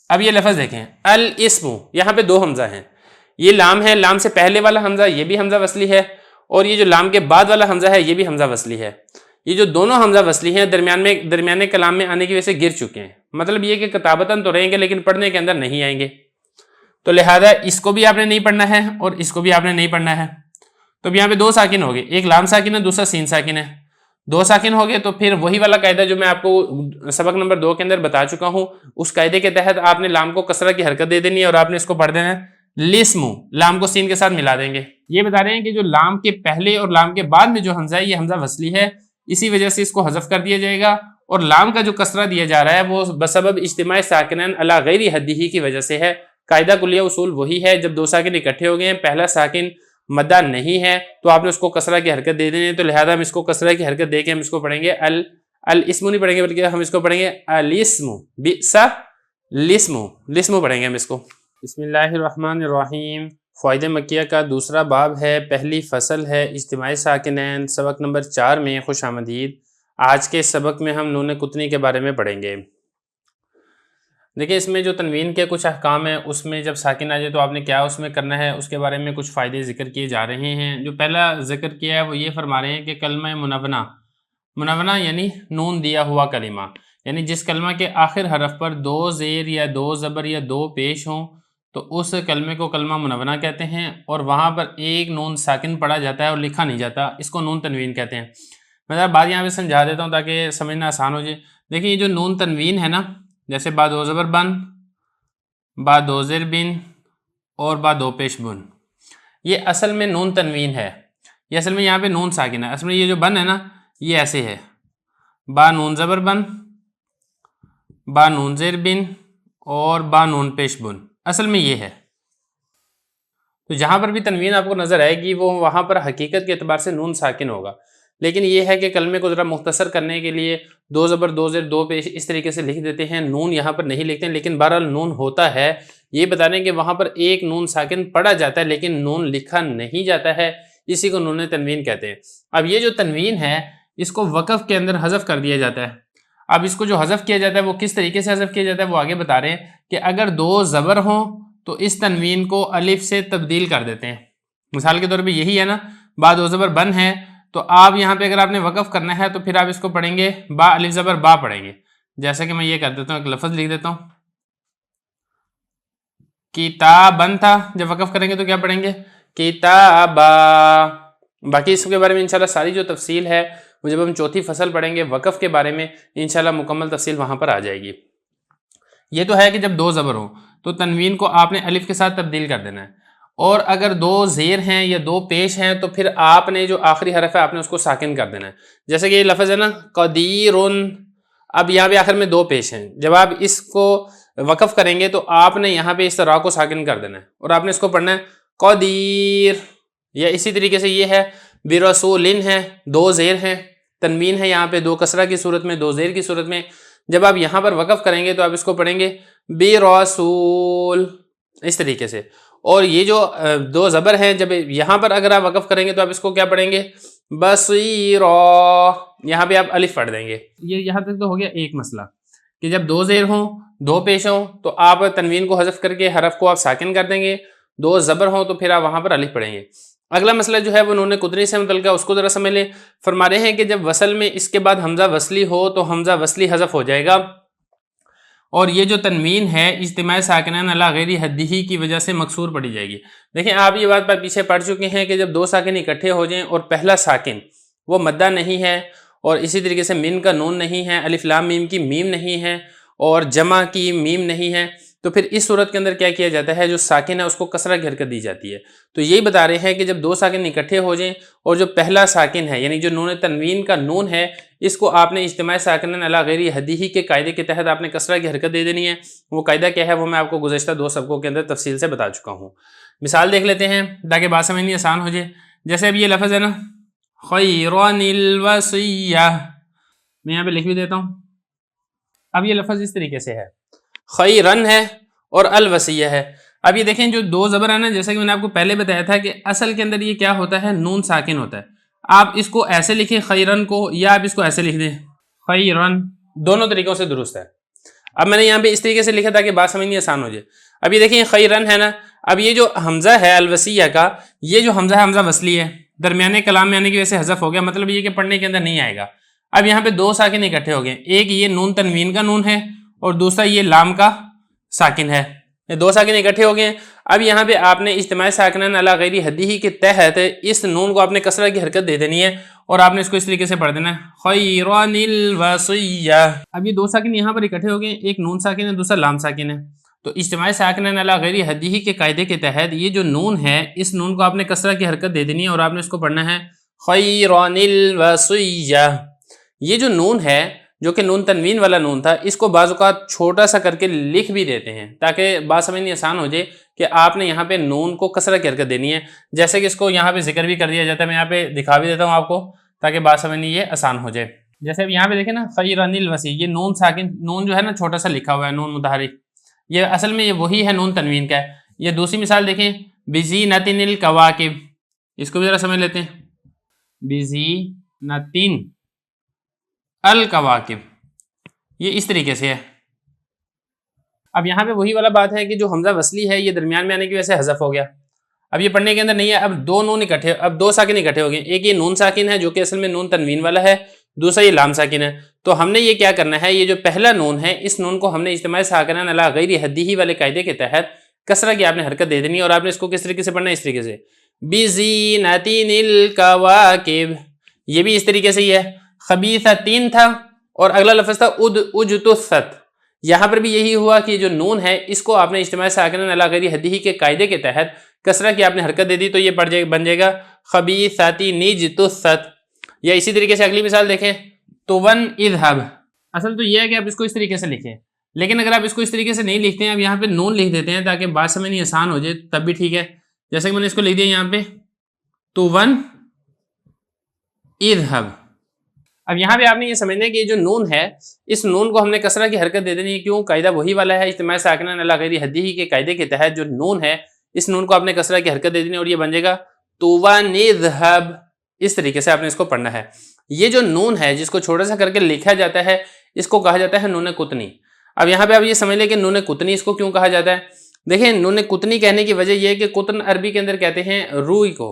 اب یہ لفظ دیکھیں الاسم، یہاں پہ دو حمزہ ہیں، یہ لام ہے، لام سے پہلے والا حمزہ یہ بھی حمزہ وصلی ہے، اور یہ جو لام کے بعد والا حمزہ ہے یہ بھی حمزہ وصلی ہے، یہ جو دونوں حمزہ وصلی ہیں درمیانے کلام میں آنے کی وجہ سے گر چکے ہیں، مطلب یہ کہ کتابتاً تو رہیں گے لیکن پڑھنے کے اندر نہیں آئیں گے، تو لہذا اس کو بھی آپ نے نہیں پڑھنا ہے اور اس کو بھی آپ نے نہیں پڑھنا ہے۔ تو اب یہاں پہ دو ساکن ہو گئے، ایک لام ساکن ہے دوسرا سین ساکن ہے، دو ساکن ہو گئے تو پھر وہی والا قاعدہ جو میں آپ کو سبق نمبر 2 کے اندر بتا چکا ہوں، اس قاعدے کے تحت آپ نے لام کو کسرہ کی حرکت دے دینی ہے اور آپ نے اس کو پڑھ دینا ہے لسم، لام کو سین کے ساتھ ملا دیں گے۔ یہ بتا رہے ہیں کہ جو لام کے پہلے اور لام کے بعد میں جو حمزہ ہے یہ حمزہ وصلی ہے، اسی وجہ سے اس کو حذف کر دیا جائے گا، اور لام کا جو کسرہ دیا جا رہا ہے وہ بسبب اجتماع ساکنین علی غیر حدہ کی وجہ سے ہے۔ قاعدہ کلیہ اصول وہی ہے، جب دو ساکن اکٹھے ہو گئے ہیں، پہلا ساکن مدہ نہیں ہے تو آپ نے اس کو کسرہ کی حرکت دے دینی ہے، تو لہذا ہم اس کو کسرہ کی حرکت دے کے ہم اس کو پڑھیں گے الاسم نہیں پڑھیں گے بلکہ ہم اس کو پڑھیں گے الاسم، بئس لسم پڑھیں گے ہم اس کو۔ بسم اللہ الرحمن الرحیم۔ فوائد مکیہ کا دوسرا باب ہے، پہلی فصل ہے اجتماع ساکنین، سبق نمبر 4 میں خوش آمدید۔ آج کے سبق میں ہم نون قطنی کے بارے میں پڑھیں گے۔ دیکھیں اس میں جو تنوین کے کچھ احکام ہیں، اس میں جب ساکن آ جائے تو آپ نے کیا اس میں کرنا ہے، اس کے بارے میں کچھ فائدے ذکر کیے جا رہے ہیں۔ جو پہلا ذکر کیا ہے وہ یہ فرما رہے ہیں کہ کلمہ منونہ یعنی نون دیا ہوا کلمہ، یعنی جس کلمہ کے آخر حرف پر 2 زیر یا 2 زبر یا 2 پیش ہوں تو اس کلمے کو کلمہ منونہ کہتے ہیں، اور وہاں پر ایک نون ساکن پڑھا جاتا ہے اور لکھا نہیں جاتا، اس کو نون تنوین کہتے ہیں۔ میں ذرا بات یہاں پہ سمجھا دیتا ہوں تاکہ سمجھنا آسان ہو جائے۔ دیکھیں یہ جو نون تنوین ہے نا، جیسے با دو زبر بن، با دو زیر بن، اور با دو پیش بن. یہ اصل میں نون تنوین ہے، یہ اصل میں یہاں پہ نون ساکن ہے. اصل میں یہ جو بن ہے نا یہ ایسے ہے، با نون زبر بن، با نون زیر بن اور با نون پیش بن، اصل میں یہ ہے. تو جہاں پر بھی تنوین آپ کو نظر آئے گی وہ وہاں پر حقیقت کے اعتبار سے نون ساکن ہوگا، لیکن یہ ہے کہ کلمے کو ذرا مختصر کرنے کے لیے دو زبر دو زیر دو پیش اس طریقے سے لکھ دیتے ہیں، نون یہاں پر نہیں لکھتے ہیں، لیکن بہرحال نون ہوتا ہے. یہ بتا دیں کہ وہاں پر ایک نون ساکن پڑھا جاتا ہے لیکن نون لکھا نہیں جاتا ہے، اسی کو نون تنوین کہتے ہیں. اب یہ جو تنوین ہے اس کو وقف کے اندر حذف کر دیا جاتا ہے. اب اس کو جو حذف کیا جاتا ہے وہ کس طریقے سے حذف کیا جاتا ہے وہ آگے بتا رہے ہیں کہ اگر دو زبر ہوں تو اس تنوین کو الف سے تبدیل کر دیتے ہیں. مثال کے طور پہ یہی ہے نا، با دو زبر بن ہے، تو آپ یہاں پہ اگر آپ نے وقف کرنا ہے تو پھر آپ اس کو پڑھیں گے با الف زبر با پڑھیں گے. جیسا کہ میں یہ کر دیتا ہوں، ایک لفظ لکھ دیتا ہوں، کتابن تھا، جب وقف کریں گے تو کیا پڑھیں گے؟ کتابا. باقی اس کے بارے میں انشاءاللہ ساری جو تفصیل ہے وہ جب ہم چوتھی فصل پڑھیں گے وقف کے بارے میں انشاءاللہ مکمل تفصیل وہاں پر آ جائے گی. یہ تو ہے کہ جب دو زبر ہوں تو تنوین کو آپ نے الف کے ساتھ تبدیل کر دینا ہے، اور اگر دو زیر ہیں یا دو پیش ہیں تو پھر آپ نے جو آخری حرف ہے آپ نے اس کو ساکن کر دینا ہے. جیسے کہ یہ لفظ ہے نا قدیرن، اب یہاں پہ آخر میں دو پیش ہیں، جب آپ اس کو وقف کریں گے تو آپ نے یہاں پہ اس طرح کو ساکن کر دینا ہے اور آپ نے اس کو پڑھنا ہے قدیر. یا اسی طریقے سے یہ ہے برسولن ہے، دو زیر ہیں، تنوین ہے یہاں پہ دو کسرہ کی صورت میں دو زیر کی صورت میں. جب آپ یہاں پر وقف کریں گے تو آپ اس کو پڑھیں گے برسول، اس طریقے سے. اور یہ جو دو زبر ہیں جب یہاں پر اگر آپ وقف کریں گے تو آپ اس کو کیا پڑھیں گے؟ بصیرا. یہاں پہ آپ الف پڑھ دیں گے. یہ یہاں تک تو ہو گیا ایک مسئلہ کہ جب دو زیر ہوں دو پیش ہوں تو آپ تنوین کو حذف کر کے حرف کو آپ ساکن کر دیں گے، دو زبر ہوں تو پھر آپ وہاں پر الف پڑھیں گے. اگلا مسئلہ جو ہے وہ نون قدری سے متعلق ہے، اس کو ذرا سمجھ لیں. فرما رہے ہیں کہ جب وصل میں اس کے بعد حمزہ وصلی ہو تو حمزہ وصلی حذف ہو جائے گا، اور یہ جو تنوین ہے اجتماع ساکنین علی غیر حدہ کی وجہ سے مکسور پڑھی جائے گی. دیکھیں آپ یہ بات پر پیچھے پڑھ چکے ہیں کہ جب دو ساکن اکٹھے ہو جائیں اور پہلا ساکن وہ مدہ نہیں ہے اور اسی طریقے سے من کا نون نہیں ہے، الف لام میم کی میم نہیں ہے اور جمع کی میم نہیں ہے، تو پھر اس صورت کے اندر کیا کیا جاتا ہے؟ جو ساکن ہے اس کو کسرہ گھر کر دی جاتی ہے. تو یہی بتا رہے ہیں کہ جب دو ساکن اکٹھے ہو جائیں اور جو پہلا ساکن ہے یعنی جو نون تنوین کا نون ہے اس کو آپ نے اجتماع ساکنین علی غیر حدہ کے قاعدے کے تحت آپ نے کسرہ کی حرکت دے دینی ہے. وہ قاعدہ کیا ہے وہ میں آپ کو گزشتہ دو سبقوں کے اندر تفصیل سے بتا چکا ہوں. مثال دیکھ لیتے ہیں تاکہ بات سمجھنی آسان ہو جائے. جیسے اب یہ لفظ ہے نا خیرن الوصیہ، میں یہاں پہ لکھ بھی دیتا ہوں. اب یہ لفظ اس طریقے سے ہے، خیرن ہے اور الوصیہ ہے. اب یہ دیکھیں جو دو زبر ہے نا، جیسا کہ میں نے آپ کو پہلے بتایا تھا کہ اصل کے اندر یہ کیا ہوتا ہے؟ نون ساکن ہوتا ہے. آپ اس کو ایسے لکھیں خیرن کو، یا آپ اس کو ایسے لکھ دیں خیرن، دونوں طریقوں سے درست ہے. اب میں نے یہاں پہ اس طریقے سے لکھا تاکہ بات سمجھنی آسان ہو جائے. اب یہ دیکھیں خیرن ہے نا، اب یہ جو حمزہ ہے الوصیہ کا، یہ جو حمزہ ہے حمزہ وصلی ہے، درمیانے کلام میں آنے کی وجہ سے حذف ہو گیا، مطلب یہ کہ پڑھنے کے اندر نہیں آئے گا. اب یہاں پہ دو ساکن اکٹھے ہو گئے، ایک یہ نون تنوین کا نون ہے اور دوسرا یہ لام کا ساکن ہے، یہ دو ساکن اکٹھے ہو گئے. اب یہاں پہ آپ نے اجتماع ساکنین علی غیر حدہ کے تحت اس نون کو آپ نے کسرہ کی حرکت دے دینی ہے اور آپ نے اس کو اس طریقے سے پڑھ دینا ہے خیرن الوصیہ. اب یہ دو ساکن یہاں پر اکٹھے ہو گئے، ایک نون ساکن ہے دوسرا لام ساکن ہے. تو اجتماع ساکنین علی غیر حدہ کے قاعدے کے تحت یہ جو نون ہے اس نون کو آپ نے کسرہ کی حرکت دے دینی ہے اور آپ نے اس کو پڑھنا ہے خیرن الوصیہ. یہ جو نون ہے جو کہ نون تنوین والا نون تھا، اس کو بعض اوقات چھوٹا سا کر کے لکھ بھی دیتے ہیں تاکہ بات سمجھنی آسان ہو جائے کہ آپ نے یہاں پہ نون کو کسرہ کی حرکت دینی ہے. جیسے کہ اس کو یہاں پہ ذکر بھی کر دیا جاتا ہے، میں یہاں پہ دکھا بھی دیتا ہوں آپ کو تاکہ بات سمجھنی یہ آسان ہو جائے. جیسے اب یہاں پہ دیکھیں نا خیرن الوصیہ، یہ نون ساکن نون جو ہے نا چھوٹا سا لکھا ہوا ہے، نون متحرک، یہ اصل میں یہ وہی ہے نون تنوین کا ہے. یہ دوسری مثال دیکھیں بزینۃ الکواکب، اس کو بھی ذرا سمجھ لیتے ہیں. بزینۃ الکواکب یہ اس طریقے سے ہے. اب یہاں پہ وہی والا بات ہے کہ جو حمزہ وصلی ہے یہ درمیان میں آنے کی وجہ سے حذف ہو گیا، اب یہ پڑھنے کے اندر نہیں ہے. اب دو نون اکٹھے، اب دو ساکن اکٹھے ہو گئے، ایک یہ نون ساکن ہے جو کہ اصل میں نون تنوین والا ہے، دوسرا یہ لام ساکن ہے. تو ہم نے یہ کیا کرنا ہے، یہ جو پہلا نون ہے اس نون کو ہم نے اجتماع ساکنین علی غیر حدہ والے قاعدے کے تحت کسرہ کی آپ نے حرکت دے دینی ہے اور آپ نے اس کو کس طریقے سے پڑھنا ہے؟ اس طریقے سے بزینۃ الکواکب. یہ بھی اس طریقے سے ہی ہے. خبیثۃ تھا اور اگلا لفظ تھا اجتثت، یہاں پر بھی یہی ہوا کہ جو نون ہے اس کو آپ نے اجتماع ساکنین علی غیر حدہ کے قاعدے کے تحت کسرہ کی آپ نے حرکت دے دی تو یہ بن جائے گا خبیثاتی نجتثت. یا اسی طریقے سے اگلی مثال دیکھیں تون اذهب. اصل تو یہ ہے کہ آپ اس کو اس طریقے سے لکھیں، لیکن اگر آپ اس کو اس طریقے سے نہیں لکھتے ہیں، اب یہاں پہ نون لکھ دیتے ہیں تاکہ بات سمجھنی آسان ہو جائے تب بھی ٹھیک ہے. جیسے کہ میں نے اس کو لکھ دیا یہاں پہ تون اذهب. اب یہاں پہ آپ نے یہ سمجھنا ہے کہ یہ جو نون ہے اس نون کو ہم نے کسرہ کی حرکت دے دینی ہے. کیوں؟ قاعدہ وہی والا ہے اجتماع ساکنین علی غیر حدہ کے قاعدے کے تحت جو نون ہے اس نون کو آپ نے کسرہ کی حرکت دے دینی اور یہ بن جائے گا تون اذهب. اس طریقے سے آپ نے اس کو پڑھنا ہے. یہ جو نون ہے جس کو چھوٹا سا کر کے لکھا جاتا ہے اس کو کہا جاتا ہے نون قطنی. اب یہاں پہ آپ یہ سمجھ لیں کہ نون قطنی اس کو کیوں کہا جاتا ہے. دیکھیں نون قطنی کہنے کی وجہ یہ ہے کہ قطن عربی کے اندر کہتے ہیں روئی کو.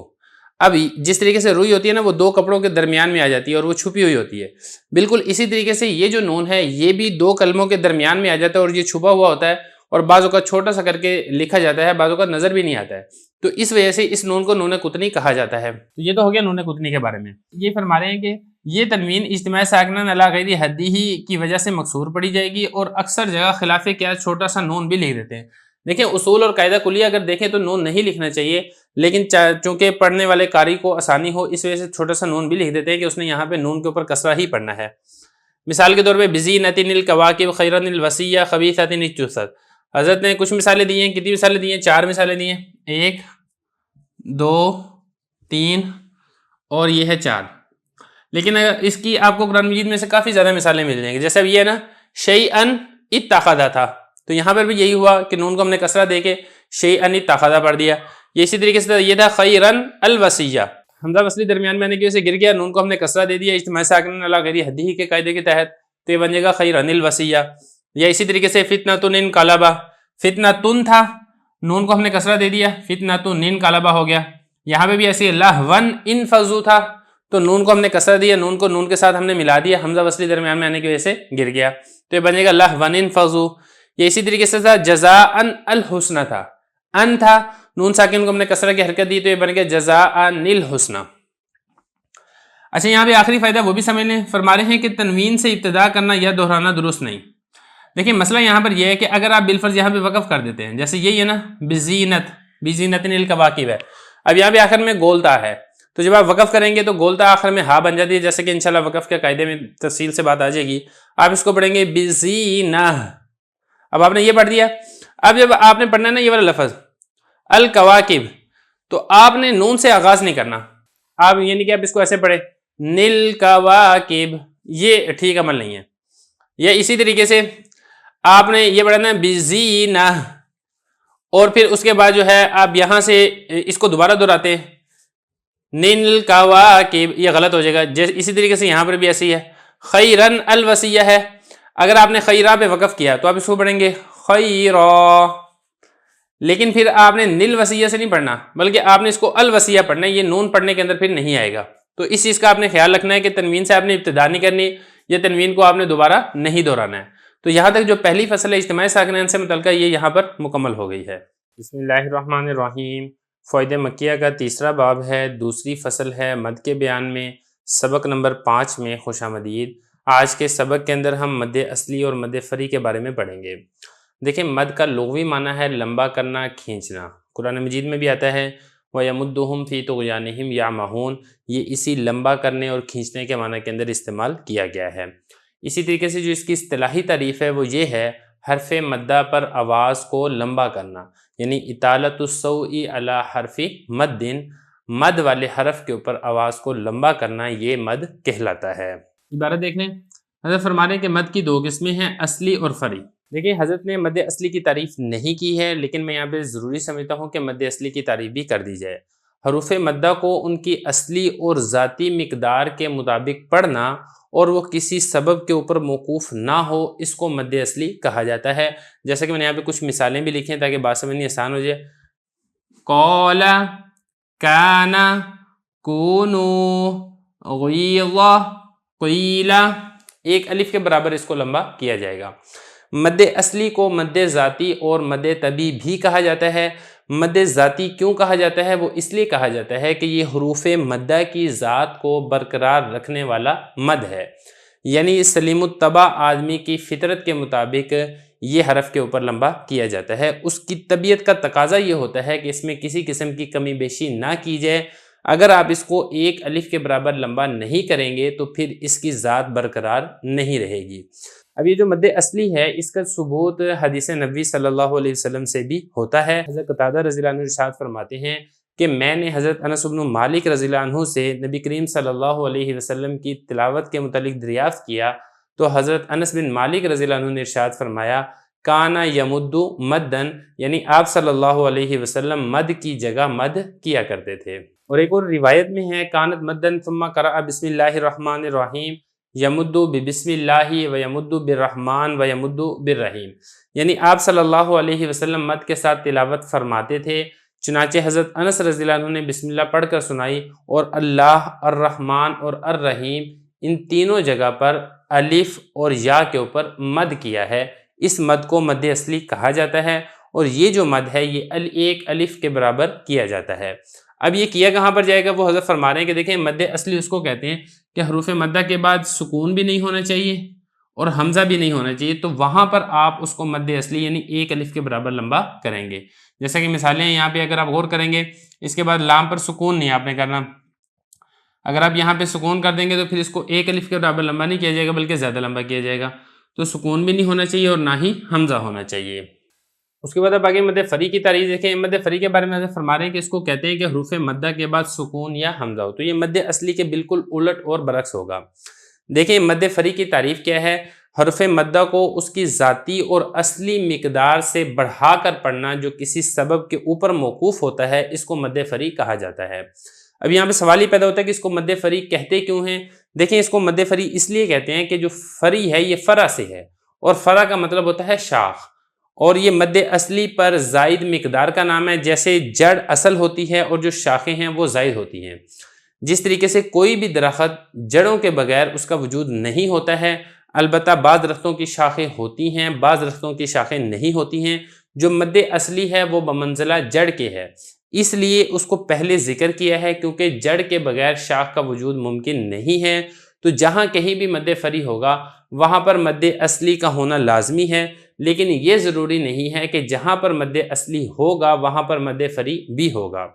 اب جس طریقے سے روئی ہوتی ہے نا وہ دو کپڑوں کے درمیان میں آ جاتی ہے اور وہ چھپی ہوئی ہوتی ہے، بالکل اسی طریقے سے یہ جو نون ہے یہ بھی دو کلموں کے درمیان میں آ جاتا ہے اور یہ چھپا ہوا ہوتا ہے اور بعض اوقات چھوٹا سا کر کے لکھا جاتا ہے، بعض اوقات نظر بھی نہیں آتا ہے. تو اس وجہ سے اس نون کو نون قطنی کہا جاتا ہے. تو یہ تو ہو گیا نون قطنی کے بارے میں. یہ فرما رہے ہیں کہ یہ تنوین اجتماع ساکنین علی غیر حدہ کی وجہ سے مکسور پڑھی جائے گی اور اکثر جگہ خلاف قیاس چھوٹا سا نون بھی لکھ دیتے ہیں. دیکھیں اصول اور قاعدہ کلیہ اگر دیکھیں تو نون نہیں لکھنا چاہیے، لیکن چونکہ پڑھنے والے قاری کو آسانی ہو اس وجہ سے چھوٹا سا نون بھی لکھ دیتے ہیں کہ اس نے یہاں پہ نون کے اوپر کسرہ ہی پڑھنا ہے. مثال کے طور پہ بزینۃ الکواکب خیرا الوصیہ خبیثۃ الجثث. حضرت نے کچھ مثالیں دی ہیں. کتنی مثالیں دی ہیں؟ 4 مثالیں دی ہیں. 1 2 3 اور یہ ہے 4. لیکن اگر اس کی آپ کو قرآن مجید میں سے کافی زیادہ مثالیں مل جائیں گی. جیسے اب یہ ہے نا شیئن اتخذا تھا، تو یہاں پر بھی یہی ہوا کہ نون کو ہم نے کسرہ دے کے شیئن اتخذا پڑھ دیا. یہ اسی طریقے سے یہ تھا خیرن الوصیہ، حمزہ وصلی درمیان میں آنے کی وجہ سے گر گیا، نون کو ہم نے کسرہ دے دیا اجتماع ساکنین علی غیر حدہ کے قاعدے کے تحت، تو یہ بن جائے گا خیرن الوصیہ. یا اسی طریقے سے فتنۃ انقلبا، فتنۃ تھا، نون کو ہم نے کسرہ دے دیا فتنۃ انقلبا ہو گیا. یہاں پہ بھی ایسے لہون انفضوا تھا، تو نون کو ہم نے کسرہ دیا، نون کو نون کے ساتھ ہم نے ملا دیا، حمزہ وصلی درمیان میں آنے کی وجہ سے گر گیا، تو یہ بنے گا لہون انفضوا. یہ اسی طریقے سے تھا جزاء الحسنى تھا، ان تھا، نون ساکن کو ہم نے کسرہ کی حرکت دی تو یہ بن گیا جزاء الحسنى. اچھا یہاں پہ آخری فائدہ وہ بھی سمجھ لیں. فرما رہے ہیں کہ تنوین سے ابتدا کرنا یا دہرانا درست نہیں. دیکھیں مسئلہ یہاں پر یہ ہے کہ اگر آپ بالفرض یہاں پہ وقف کر دیتے ہیں، جیسے یہی ہے نا بزینت الکواکب ہے، اب یہاں پہ آخر میں گولتا ہے، تو جب آپ وقف کریں گے تو گولتا آخر میں ہا بن جاتی ہے، جیسے کہ انشاءاللہ وقف کے قاعدے میں تفصیل سے بات آ جائے گی. آپ اس کو پڑھیں گے بزینہ. اب آپ نے یہ پڑھ دیا. اب جب آپ نے پڑھنا ہے نا یہ والا لفظ الکواکب، تو آپ نے نون سے آغاز نہیں کرنا. آپ یہ نہیں کہ آپ اس کو ایسے پڑھیں نیل کواکب، یہ ٹھیک عمل نہیں ہے. یا اسی طریقے سے آپ نے یہ پڑھنا ہے بزینہ، اور پھر اس کے بعد جو ہے آپ یہاں سے اس کو دوبارہ دہراتے ہیں نیل کواکب، یہ غلط ہو جائے گا. اسی طریقے سے یہاں پر بھی ایسی ہے. خیرن الوصیہ ہے، اگر آپ نے خیرہ پہ وقف کیا تو آپ اس کو پڑھیں گے خیرہ، لیکن پھر آپ نے نیل وصیہ سے نہیں پڑھنا بلکہ آپ نے اس کو الوصیہ پڑھنا ہے. یہ نون پڑھنے کے اندر پھر نہیں آئے گا. تو اس چیز کا آپ نے خیال رکھنا ہے کہ تنوین سے آپ نے ابتدا نہیں کرنی، یہ تنوین کو آپ نے دوبارہ نہیں دہرانا ہے. تو یہاں تک جو پہلی فصل ہے اجتماع ساکنین سے متعلقہ یہ یہاں پر مکمل ہو گئی ہے. بسم اللہ الرحمن الرحیم. فوائد مکیہ کا تیسرا باب ہے، دوسری فصل ہے مد کے بیان میں، سبق نمبر 5 میں خوش آمدید. آج کے سبق کے اندر ہم مد اصلی اور مد فری کے بارے میں پڑھیں گے. دیکھیں مد کا لغوی معنی ہے لمبا کرنا، کھینچنا. قرآن مجید میں بھی آتا ہے وَيَمُدُّهُمْ فِي طُغْيَانِهِمْ يَعْمَهُونَ، یہ اسی لمبا کرنے اور کھینچنے کے معنی کے اندر استعمال کیا گیا ہے. اسی طریقے سے جو اس کی اصطلاحی تعریف ہے وہ یہ ہے حرف مدہ پر آواز کو لمبا کرنا، یعنی اطالۃ الصوت علی حرف مد، مد والے حرف کے اوپر آواز کو لمبا کرنا، یہ مد کہلاتا ہے. عبارت دیکھ لیں. حضرت فرما رہے ہیں کہ مد کی 2 قسمیں ہیں، اصلی اور فری. دیکھیں حضرت نے مد اصلی کی تعریف نہیں کی ہے، لیکن میں یہاں پہ ضروری سمجھتا ہوں کہ مد اصلی کی تعریف بھی کر دی جائے. حروف مدہ کو ان کی اصلی اور ذاتی مقدار کے مطابق پڑھنا اور وہ کسی سبب کے اوپر موقوف نہ ہو، اس کو مد اصلی کہا جاتا ہے. جیسا کہ میں نے یہاں پہ کچھ مثالیں بھی لکھی ہیں تاکہ بات سمجھنی آسان ہو جائے. قال، کان، کونو، غیظ، قیل، ایک الف کے برابر اس کو لمبا کیا جائے گا. مد اصلی کو مد ذاتی اور مد طبی بھی کہا جاتا ہے. مد ذاتی کیوں کہا جاتا ہے؟ وہ اس لیے کہا جاتا ہے کہ یہ حروف مدہ کی ذات کو برقرار رکھنے والا مد ہے، یعنی سلیم الطبع آدمی کی فطرت کے مطابق یہ حرف کے اوپر لمبا کیا جاتا ہے۔ اس کی طبیعت کا تقاضا یہ ہوتا ہے کہ اس میں کسی قسم کی کمی بیشی نہ کی جائے۔ اگر آپ اس کو ایک الف کے برابر لمبا نہیں کریں گے تو پھر اس کی ذات برقرار نہیں رہے گی۔ اب یہ جو مد اصلی ہے اس کا ثبوت حدیث نبوی صلی اللہ علیہ وسلم سے بھی ہوتا ہے۔ حضرت قتادہ رضی اللہ عنہ ارشاد فرماتے ہیں کہ میں نے حضرت انس بن مالک رضی اللہ عنہ سے نبی کریم صلی اللہ علیہ وسلم کی تلاوت کے متعلق دریافت کیا تو حضرت انس بن مالک رضی اللہ عنہ نے ارشاد فرمایا کانا یمد مدن، یعنی آپ صلی اللہ علیہ وسلم مد کی جگہ مد کیا کرتے تھے۔ اور ایک اور روایت میں ہے کانت مدن ثم قرأ بسم اللہ الرحمن الرحیم یمد بسم اللہ و یمد بالرحمن و یمد بالرحیم، یعنی آپ صلی اللہ علیہ وسلم مد کے ساتھ تلاوت فرماتے تھے۔ چنانچہ حضرت انس رضی اللہ عنہ نے بسم اللہ پڑھ کر سنائی اور اللہ، الرحمن اور الرحیم ان تینوں جگہ پر الف اور یا کے اوپر مد کیا ہے۔ اس مد کو مد اصلی کہا جاتا ہے اور یہ جو مد ہے یہ ایک الف کے برابر کیا جاتا ہے۔ اب یہ کیا کہاں پر جائے گا وہ حضرت فرما رہے ہیں کہ دیکھیں مد اصلی اس کو کہتے ہیں کہ حروف مدہ کے بعد سکون بھی نہیں ہونا چاہیے اور حمزہ بھی نہیں ہونا چاہیے، تو وہاں پر آپ اس کو مد اصلی یعنی ایک الف کے برابر لمبا کریں گے۔ جیسا کہ مثالیں ہیں یہاں پہ اگر آپ غور کریں گے اس کے بعد لام پر سکون نہیں آپ نے کرنا، اگر آپ یہاں پہ سکون کر دیں گے تو پھر اس کو ایک الف کے برابر لمبا نہیں کیا جائے گا بلکہ زیادہ لمبا کیا جائے گا، تو سکون بھی نہیں ہونا چاہیے اور نہ ہی حمزہ ہونا چاہیے۔ اس کے بعد اب آگے مد فری کی تعریف دیکھیں۔ مد فری کے بارے میں حضرت فرما رہے ہیں کہ اس کو کہتے ہیں کہ حروف مدہ کے بعد سکون یا حمزہ ہو، تو یہ مد اصلی کے بالکل الٹ اور برعکس ہوگا۔ دیکھیں مد فری کی تعریف کیا ہے؟ حرف مدہ کو اس کی ذاتی اور اصلی مقدار سے بڑھا کر پڑھنا جو کسی سبب کے اوپر موقوف ہوتا ہے، اس کو مد فری کہا جاتا ہے۔ اب یہاں پہ سوال ہی پیدا ہوتا ہے کہ اس کو مد فری کہتے کیوں ہیں؟ دیکھیں اس کو مد فری اس لیے کہتے ہیں کہ جو فری ہے یہ فرع سے ہے اور فرع کا مطلب ہوتا ہے شاخ، اور یہ مد اصلی پر زائد مقدار کا نام ہے، جیسے جڑ اصل ہوتی ہے اور جو شاخیں ہیں وہ زائد ہوتی ہیں۔ جس طریقے سے کوئی بھی درخت جڑوں کے بغیر اس کا وجود نہیں ہوتا ہے، البتہ بعض درختوں کی شاخیں ہوتی ہیں بعض درختوں کی شاخیں نہیں ہوتی ہیں، جو مد اصلی ہے وہ بمنزلہ جڑ کے ہے، اس لیے اس کو پہلے ذکر کیا ہے کیونکہ جڑ کے بغیر شاخ کا وجود ممکن نہیں ہے۔ تو جہاں کہیں بھی مد فری ہوگا وہاں پر مد اصلی کا ہونا لازمی ہے، لیکن یہ ضروری نہیں ہے کہ جہاں پر مد اصلی ہوگا وہاں پر مد فری بھی ہوگا۔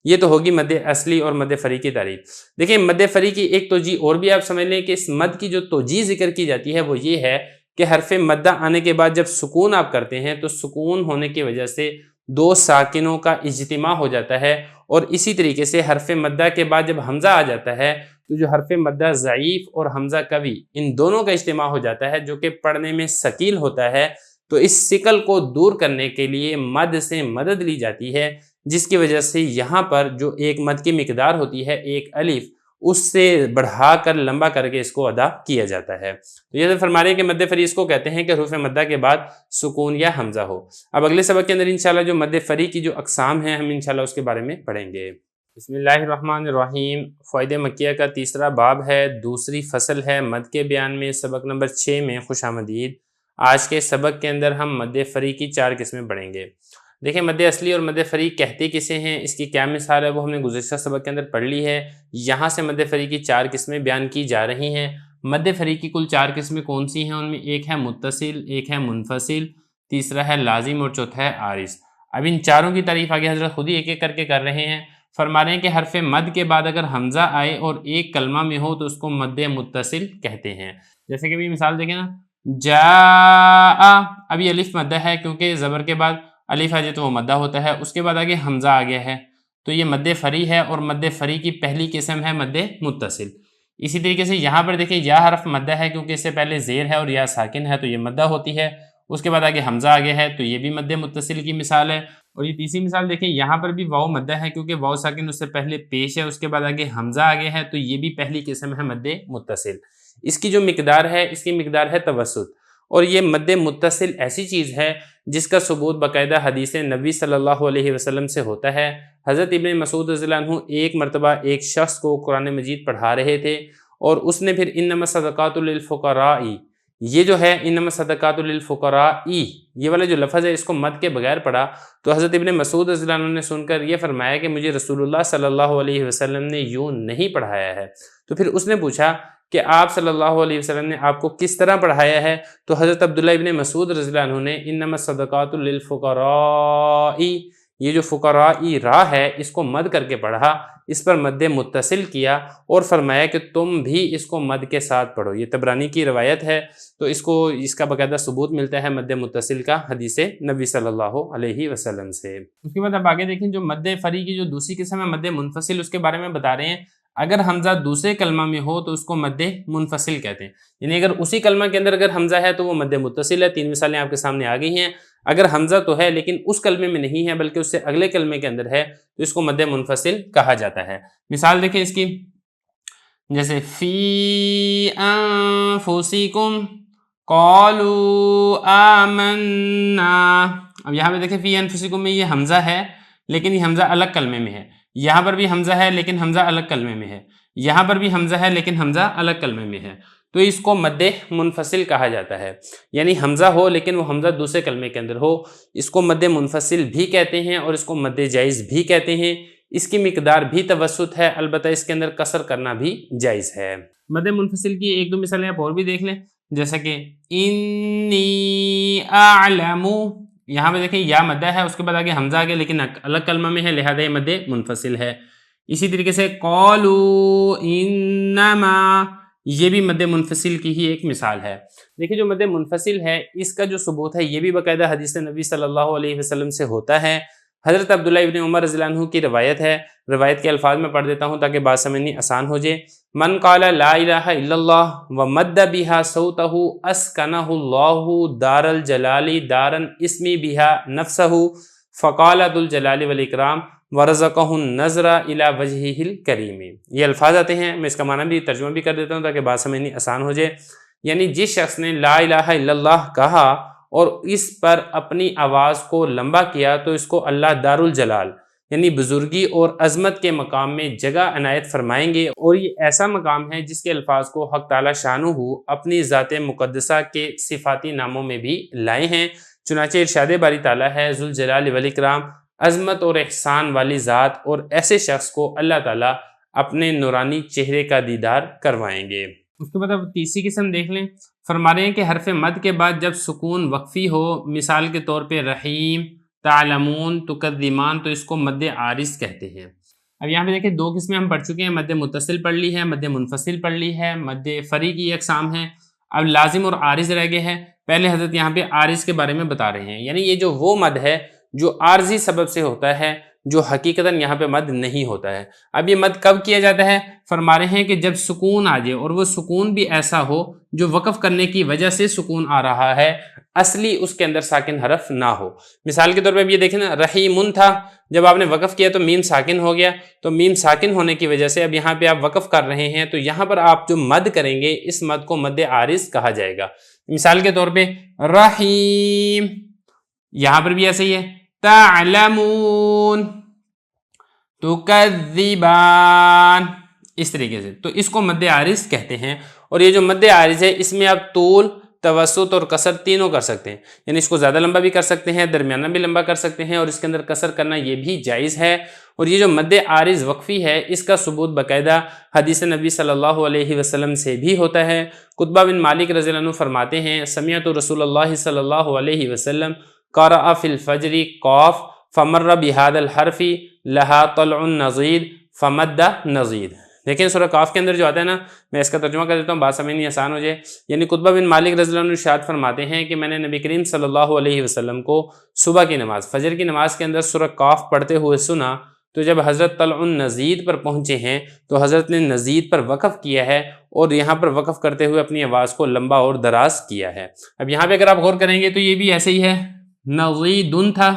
یہ تو ہوگی مد اصلی اور مد فری کی تعریف۔ دیکھیں مد فری کی ایک توجیہ اور بھی آپ سمجھ لیں کہ اس مد کی جو توجیہ ذکر کی جاتی ہے وہ یہ ہے کہ حرف مدہ آنے کے بعد جب سکون آپ کرتے ہیں تو سکون ہونے کی وجہ سے دو ساکنوں کا اجتماع ہو جاتا ہے، اور اسی طریقے سے حرف مدہ کے بعد جب حمزہ آ جاتا ہے تو جو حرف مدہ ضعیف اور حمزہ قوی ان دونوں کا اجتماع ہو جاتا ہے جو کہ پڑھنے میں ثقیل ہوتا ہے، تو اس ثقل کو دور کرنے کے لیے مد سے مدد لی جاتی ہے، جس کی وجہ سے یہاں پر جو ایک مد کی مقدار ہوتی ہے ایک الف، اس سے بڑھا کر لمبا کر کے اس کو ادا کیا جاتا ہے۔ تو یہ فرما رہے ہیں کہ مد فری اس کو کہتے ہیں کہ حروف مدہ کے بعد سکون یا حمزہ ہو۔ اب اگلے سبق کے اندر انشاءاللہ جو مد فری کی جو اقسام ہیں ہم انشاءاللہ اس کے بارے میں پڑھیں گے۔ بسم اللہ الرحمن الرحیم۔ فوائد مکیہ کا تیسرا باب ہے، دوسری فصل ہے مد کے بیان میں، سبق نمبر 6 میں خوش آمدید۔ آج کے سبق کے اندر ہم مد فری کی 4 قسمیں پڑھیں گے۔ دیکھیں مد اصلی اور مد فری کہتے کسے ہیں، اس کی کیا مثال ہے وہ ہم نے گزشتہ سبق کے اندر پڑھ لی ہے۔ یہاں سے مد فری کی 4 قسمیں بیان کی جا رہی ہیں۔ مد فری کی کل 4 قسمیں کون سی ہیں؟ ان میں ایک ہے متصل، ایک ہے منفصل، تیسرا ہے لازم اور چوتھا ہے عارض۔ اب ان چاروں کی تعریف آگے حضرت خود ہی ایک ایک کر کے کر رہے ہیں۔ فرما رہے ہیں کہ حرف مد کے بعد اگر حمزہ آئے اور ایک کلمہ میں ہو تو اس کو مد متصل کہتے ہیں۔ جیسے کہ بھی مثال دیکھیں نا، جاء، اب یہ الف مدہ ہے کیونکہ زبر کے بعد الف آ جائے تو وہ مدہ ہوتا ہے، اس کے بعد آگے حمزہ آ گیا ہے تو یہ مد فری ہے، اور مد فری کی پہلی قسم ہے مد متصل۔ اسی طریقے سے یہاں پر دیکھیں یا حرف مدہ ہے کیونکہ اس سے پہلے زیر ہے اور یا ساکن ہے تو یہ مدہ ہوتی ہے، اس کے بعد آگے حمزہ آ گیا ہے تو یہ بھی مد متصل کی مثال ہے۔ اور یہ تیسری مثال دیکھیں، یہاں پر بھی واو مدہ ہے کیونکہ واو ساکن اس سے پہلے پیش ہے، اس کے بعد آگے حمزہ آ گیا ہے تو یہ بھی پہلی قسم ہے مد متصل۔ اس کی جو مقدار ہے اس کی مقدار ہے توسط، اور یہ مد متصل ایسی چیز ہے جس کا ثبوت باقاعدہ حدیث نبوی صلی اللہ علیہ وسلم سے ہوتا ہے۔ حضرت ابن مسعود رضی اللہ عنہ ایک مرتبہ ایک شخص کو قرآن مجید پڑھا رہے تھے اور اس نے پھر انما الصدقات للفقراء، یہ جو ہے انما الصدقات للفقراء، یہ والا جو لفظ ہے اس کو مد کے بغیر پڑھا تو حضرت ابن مسعود رضی اللہ عنہ نے سن کر یہ فرمایا کہ مجھے رسول اللہ صلی اللہ علیہ وسلم نے یوں نہیں پڑھایا ہے۔ تو پھر اس نے پوچھا کہ آپ صلی اللہ علیہ وسلم نے آپ کو کس طرح پڑھایا ہے، تو حضرت عبداللہ ابن مسعود رضی اللہ عنہ نے انما الصدقات للفقراء، یہ جو فقرائی راہ ہے اس کو مد کر کے پڑھا، اس پر مد متصل کیا اور فرمایا کہ تم بھی اس کو مد کے ساتھ پڑھو۔ یہ طبرانی کی روایت ہے، تو اس کا باقاعدہ ثبوت ملتا ہے مد متصل کا حدیث نبی صلی اللہ علیہ وسلم سے۔ اس کے بعد اب آگے دیکھیں، جو مد فری کی جو دوسری قسم ہے مد منفصل، اس کے بارے میں بتا رہے ہیں۔ اگر حمزہ دوسرے کلمہ میں ہو تو اس کو مد منفصل کہتے ہیں، یعنی اگر اسی کلمہ کے اندر اگر حمزہ ہے تو وہ مد متصل ہے۔ 3 مثالیں آپ کے سامنے آ گئی ہیں۔ اگر حمزہ تو ہے لیکن اس کلمے میں نہیں ہے بلکہ اس سے اگلے کلمے کے اندر ہے تو اس کو مد منفصل کہا جاتا ہے۔ مثال دیکھیں اس کی، جیسے فی انفسکم قالوا آمنا، اب یہاں پہ دیکھیں فی انفسکم میں یہ حمزہ ہے لیکن یہ حمزہ الگ کلمے میں ہے، یہاں پر بھی حمزہ ہے لیکن حمزہ الگ کلمے میں ہے، یہاں پر بھی حمزہ ہے لیکن حمزہ الگ کلمے میں ہے، تو اس کو مد منفصل کہا جاتا ہے۔ یعنی حمزہ ہو لیکن وہ حمزہ دوسرے کلمے کے اندر ہو، اس کو مد منفصل بھی کہتے ہیں اور اس کو مد جائز بھی کہتے ہیں۔ اس کی مقدار بھی توسط ہے، البتہ اس کے اندر قصر کرنا بھی جائز ہے۔ مد منفصل کی 1-2 مثالیں آپ اور بھی دیکھ لیں، جیسا کہ انی اعلم، یہاں پہ دیکھیں یا مدہ ہے، اس کے بعد آگے حمزہ آگے لیکن الگ کلمہ میں ہے، لہذا یہ مد منفصل ہے۔ اسی طریقے سے قالوا انما، یہ بھی مد منفصل کی ہی ایک مثال ہے۔ دیکھیں جو مد منفصل ہے اس کا جو ثبوت ہے یہ بھی باقاعدہ حدیث نبی صلی اللہ علیہ وسلم سے ہوتا ہے۔ حضرت عبداللہ ابن عمر رضی اللہ عنہ کی روایت ہے، روایت کے الفاظ میں پڑھ دیتا ہوں تاکہ بات سمجھنی آسان ہو جائے۔ من قال لا الہ الا اللہ ومد بها صوتہ اسکنہ اللہ دار الجلال دارا اسمی بها نفسہ فقال ذو الجلال والاکرام ورزقہ النظر الی وجہہ الکریم۔ یہ الفاظ آتے ہیں، میں اس کا معنی بھی ترجمہ بھی کر دیتا ہوں تاکہ بات سمجھنی آسان ہو جائے۔ یعنی جس شخص نے لا الہ الا اللہ کہا اور اس پر اپنی آواز کو لمبا کیا تو اس کو اللہ دار الجلال یعنی بزرگی اور عظمت کے مقام میں جگہ عنایت فرمائیں گے، اور یہ ایسا مقام ہے جس کے الفاظ کو حق تعالی شانہ اپنی ذات مقدسہ کے صفاتی ناموں میں بھی لائے ہیں۔ چنانچہ ارشاد باری تعالیٰ ہے ذو الجلال والاکرام، عظمت اور احسان والی ذات، اور ایسے شخص کو اللہ تعالیٰ اپنے نورانی چہرے کا دیدار کروائیں گے۔ اس کے بعد اب تیسری قسم دیکھ لیں، فرما رہے ہیں کہ حرف مد کے بعد جب سکون وقفی ہو، مثال کے طور پہ رحیم، تعلمون، تکذمان، تو اس کو مد عارض کہتے ہیں۔ اب یہاں پہ دیکھیں 2 قسمیں ہم پڑھ چکے ہیں، مد متصل پڑھ لی ہے، مد منفصل پڑھ لی ہے، مد فری کی اقسام ہیں، اب لازم اور عارض رہ گئے ہیں۔ پہلے حضرت یہاں پہ عارض کے بارے میں بتا رہے ہیں، یعنی یہ جو وہ مد ہے جو عارضی سبب سے ہوتا ہے، جو حقیقتاً یہاں پہ مد نہیں ہوتا ہے۔ اب یہ مد کب کیا جاتا ہے؟ فرما رہے ہیں کہ جب سکون آ جائے، اور وہ سکون بھی ایسا ہو جو وقف کرنے کی وجہ سے سکون آ رہا ہے، اصلی اس کے اندر ساکن حرف نہ ہو۔ مثال کے طور پہ اب یہ دیکھیں نا، رحیمن تھا، جب آپ نے وقف کیا تو میم ساکن ہو گیا، تو میم ساکن ہونے کی وجہ سے اب یہاں پہ آپ وقف کر رہے ہیں، تو یہاں پر آپ جو مد کریں گے اس مد کو مد عارض کہا جائے گا۔ مثال کے طور پہ رحیم، یہاں پر بھی ایسا ہی ہے، تعلمون، تکذبان، اس طریقے سے، تو اس کو مد عارض کہتے ہیں۔ اور یہ جو مد عارض ہے اس میں آپ طول، توسط اور قصر تینوں کر سکتے ہیں، یعنی اس کو زیادہ لمبا بھی کر سکتے ہیں، درمیانہ بھی لمبا کر سکتے ہیں، اور اس کے اندر قصر کرنا یہ بھی جائز ہے۔ اور یہ جو مد عارض وقفی ہے اس کا ثبوت باقاعدہ حدیث نبی صلی اللہ علیہ وسلم سے بھی ہوتا ہے۔ قطبہ بن مالک رضی اللہ عنہ فرماتے ہیں، سمعت رسول اللہ صلی اللہ علیہ وسلم قرأ فی الفجر قاف فمر بهذا الحرف لها طلع نضید فمد نضید۔ دیکھیں سورہ قاف کے اندر جو آتا ہے نا، میں اس کا ترجمہ کر دیتا ہوں بات سمجھنی آسان ہو جائے۔ یعنی قطبہ بن مالک رضی اللہ عنہ ارشاد فرماتے ہیں کہ میں نے نبی کریم صلی اللہ علیہ وسلم کو صبح کی نماز، فجر کی نماز کے اندر سورہ قاف پڑھتے ہوئے سنا، تو جب حضرت طلع النضید پر پہنچے ہیں تو حضرت نے نضید پر وقف کیا ہے، اور یہاں پر وقف کرتے ہوئے اپنی آواز کو لمبا اور دراز کیا ہے۔ اب یہاں پہ اگر آپ غور کریں گے تو یہ بھی ایسے ہی ہے، نضیدن تھا،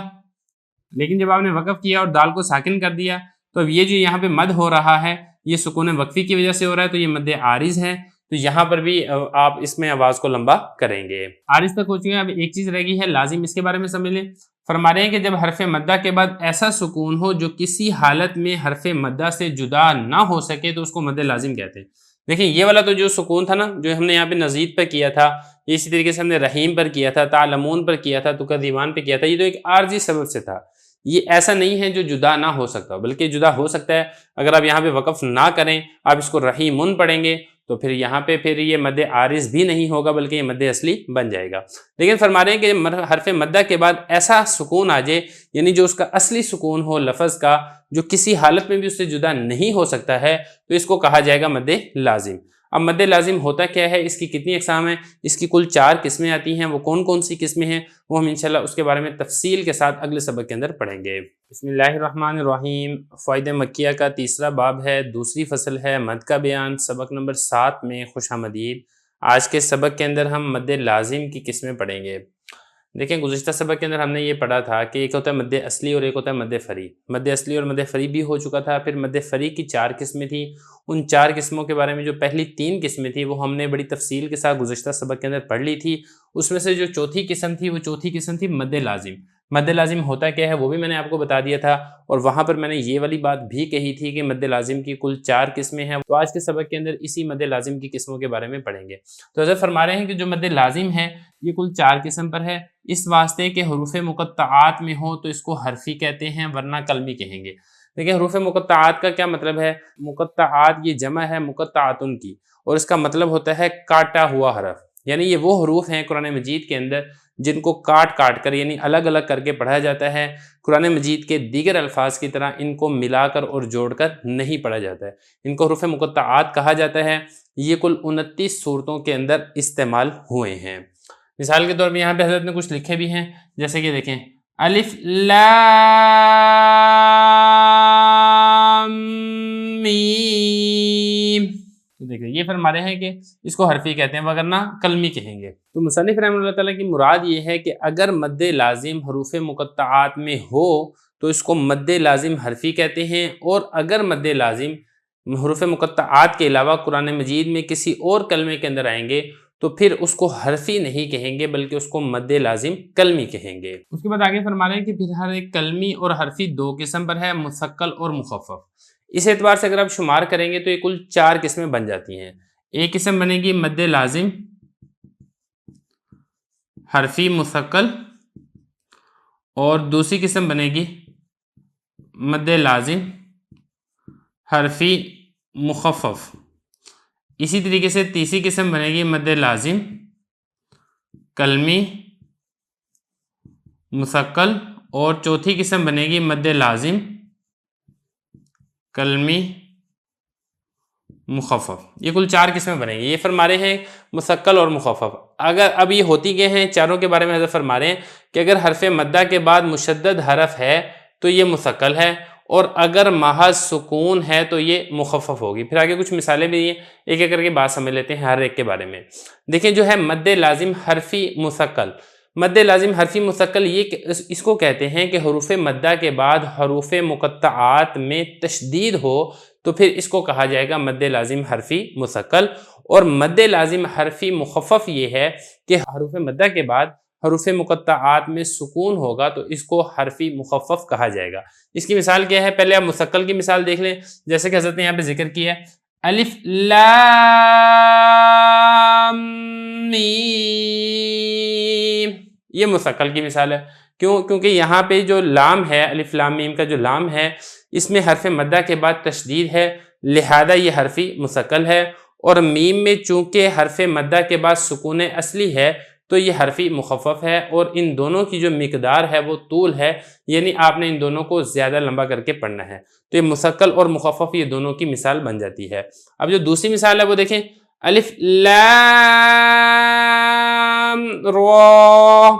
لیکن جب آپ نے وقف کیا اور دال کو ساکن کر دیا تو اب یہ جو یہاں پہ مد ہو رہا ہے یہ سکون وقفی کی وجہ سے ہو رہا ہے، تو یہ مد عارض ہے، تو یہاں پر بھی آپ اس میں آواز کو لمبا کریں گے۔ عارض تک ہو چکے ہیں، اب ایک چیز رہ گئی ہے لازم، اس کے بارے میں سمجھ لیں۔ فرما رہے ہیں کہ جب حرف مدہ کے بعد ایسا سکون ہو جو کسی حالت میں حرف مدہ سے جدا نہ ہو سکے تو اس کو مد لازم کہتے ہیں۔ دیکھیں یہ والا تو جو سکون تھا نا، جو ہم نے یہاں پہ نزید پر کیا تھا، اسی طریقے سے ہم نے رحیم پر کیا تھا، تعلمون پر کیا تھا، تکذبان پہ کیا تھا، یہ تو ایک عارضی سبب سے تھا، یہ ایسا نہیں ہے جو جدا نہ ہو سکتا، بلکہ جدا ہو سکتا ہے۔ اگر آپ یہاں پہ وقف نہ کریں، آپ اس کو رحیمن پڑھیں گے تو پھر یہاں پہ پھر یہ مد عارض بھی نہیں ہوگا بلکہ یہ مد اصلی بن جائے گا۔ لیکن فرما رہے ہیں کہ حرف مدہ کے بعد ایسا سکون آ جائے، یعنی جو اس کا اصلی سکون ہو لفظ کا، جو کسی حالت میں بھی اس سے جدا نہیں ہو سکتا ہے، تو اس کو کہا جائے گا مد لازم۔ اب مد لازم ہوتا کیا ہے، اس کی کتنی اقسام ہیں؟ اس کی کل 4 قسمیں آتی ہیں۔ وہ کون کون سی قسمیں ہیں وہ ہم انشاءاللہ اس کے بارے میں تفصیل کے ساتھ اگلے سبق کے اندر پڑھیں گے۔ بسم اللہ الرحمن الرحیم۔ فوائد مکیہ کا تیسرا باب ہے، دوسری فصل ہے مد کا بیان، سبق نمبر 7 میں خوش آمدید۔ آج کے سبق کے اندر ہم مد لازم کی قسمیں پڑھیں گے۔ دیکھیں گزشتہ سبق کے اندر ہم نے یہ پڑھا تھا کہ ایک ہوتا ہے مد اصلی اور ایک ہوتا ہے مد فری۔ مد اصلی اور مد فری بھی ہو چکا تھا، پھر مد فری کی 4 قسمیں تھیں۔ ان 4 قسموں کے بارے میں جو پہلی 3 قسمیں تھیں وہ ہم نے بڑی تفصیل کے ساتھ گزشتہ سبق کے اندر پڑھ لی تھی۔ اس میں سے جو چوتھی قسم تھی وہ چوتھی قسم تھی مد لازم۔ مد لازم ہوتا کیا ہے وہ بھی میں نے آپ کو بتا دیا تھا، اور وہاں پر میں نے یہ والی بات بھی کہی تھی کہ مد لازم کی کل 4 قسمیں ہیں۔ تو آج کے سبق کے اندر اسی مد لازم کی قسموں کے بارے میں پڑھیں گے۔ تو حضرت فرما رہے ہیں کہ جو مد لازم ہے یہ کل 4 قسم پر ہے، اس واسطے کہ حروف مقطعات میں ہو تو اس کو حرفی کہتے ہیں ورنہ کلمی کہیں گے۔ دیکھیں حروف مقطعات کا کیا مطلب ہے؟ مقطعات یہ جمع ہے مقطعاتن کی، اور اس کا مطلب ہوتا ہے کاٹا ہوا حرف، یعنی یہ وہ حروف ہیں قرآن مجید کے اندر جن کو کاٹ کاٹ کر یعنی الگ الگ کر کے پڑھا جاتا ہے۔ قرآن مجید کے دیگر الفاظ کی طرح ان کو ملا کر اور جوڑ کر نہیں پڑھا جاتا ہے، ان کو حروف مقطعات کہا جاتا ہے۔ یہ کل 29 صورتوں کے اندر استعمال ہوئے ہیں۔ مثال کے طور پہ یہاں پہ حضرت نے کچھ لکھے بھی ہیں، جیسے کہ دیکھیں الف لام میم، تو دیکھیں یہ فرما رہے ہیں کہ اس کو حرفی کہتے ہیں وگرنہ کلمی کہیں گے۔ تو مصنف رحمۃ اللہ تعالیٰ کی مراد یہ ہے کہ اگر مد لازم حروف مقطعات میں ہو تو اس کو مد لازم حرفی کہتے ہیں، اور اگر مد لازم حروف مقطعات کے علاوہ قرآن مجید میں کسی اور کلمے کے اندر آئیں گے تو پھر اس کو حرفی نہیں کہیں گے بلکہ اس کو مد لازم کلمی کہیں گے۔ اس کے بعد آگے فرما رہے ہیں کہ پھر ہر ایک کلمی اور حرفی 2 قسم پر ہے، مثقل اور مخفف۔ اس اعتبار سے اگر آپ شمار کریں گے تو یہ کل 4 قسمیں بن جاتی ہیں۔ ایک قسم بنے گی مد لازم حرفی مثقل، اور دوسری قسم بنے گی مد لازم حرفی مخفف۔ اسی طریقے سے تیسری قسم بنے گی مد لازم کلمی مثقل، اور چوتھی قسم بنے گی مد لازم کلمی مخفف۔ یہ کل 4 قسمیں بنیں گی۔ یہ فرما رہے ہیں مثقل اور مخفف۔ اگر اب یہ ہوتی کیا ہیں چاروں کے بارے میں حضرت فرما رہے ہیں کہ اگر حرف مدہ کے بعد مشدد حرف ہے تو یہ مثقل ہے، اور اگر محض سکون ہے تو یہ مخفف ہوگی۔ پھر آگے کچھ مثالیں بھی ہیں، ایک ایک کر کے بات سمجھ لیتے ہیں ہر ایک کے بارے میں۔ دیکھیں جو ہے مد لازم حرفی مثقل، مد لازم حرفی مثقل یہ اس کو کہتے ہیں کہ حروف مدہ کے بعد حروف مقطعات میں تشدید ہو تو پھر اس کو کہا جائے گا مد لازم حرفی مثقل، اور مد لازم حرفی مخفف یہ ہے کہ حروف مدہ کے بعد حروف مقطعات میں سکون ہوگا تو اس کو حرفی مخفف کہا جائے گا۔ اس کی مثال کیا ہے؟ پہلے آپ مثقل کی مثال دیکھ لیں، جیسے کہ حضرت نے یہاں پہ ذکر کیا ہے الف لام میم، یہ مثقل کی مثال ہے۔ کیوں؟ کیونکہ یہاں پہ جو لام ہے الف لام میم کا جو لام ہے اس میں حرف مدہ کے بعد تشدید ہے، لہذا یہ حرفی مثقل ہے، اور میم میں چونکہ حرف مدہ کے بعد سکون اصلی ہے تو یہ حرفی مخفف ہے، اور ان دونوں کی جو مقدار ہے وہ طول ہے، یعنی آپ نے ان دونوں کو زیادہ لمبا کر کے پڑھنا ہے۔ تو یہ مثقل اور مخفف یہ دونوں کی مثال بن جاتی ہے۔ اب جو دوسری مثال ہے وہ دیکھیں الف لام را،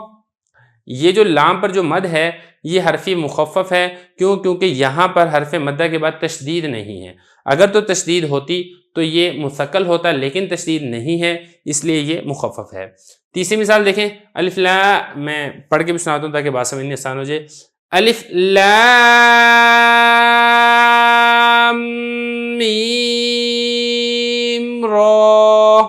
یہ جو لام پر جو مد ہے یہ حرفی مخفف ہے۔ کیوں؟ کیونکہ یہاں پر حرف مدہ کے بعد تشدید نہیں ہے، اگر تو تشدید ہوتی تو یہ مثقل ہوتا، لیکن تشدید نہیں ہے اس لیے یہ مخفف ہے۔ تیسری مثال دیکھیں الف لام، میں پڑھ کے بھی سناتا ہوں تاکہ بات سمجھنے آسان ہو جائے، الف لام میم را۔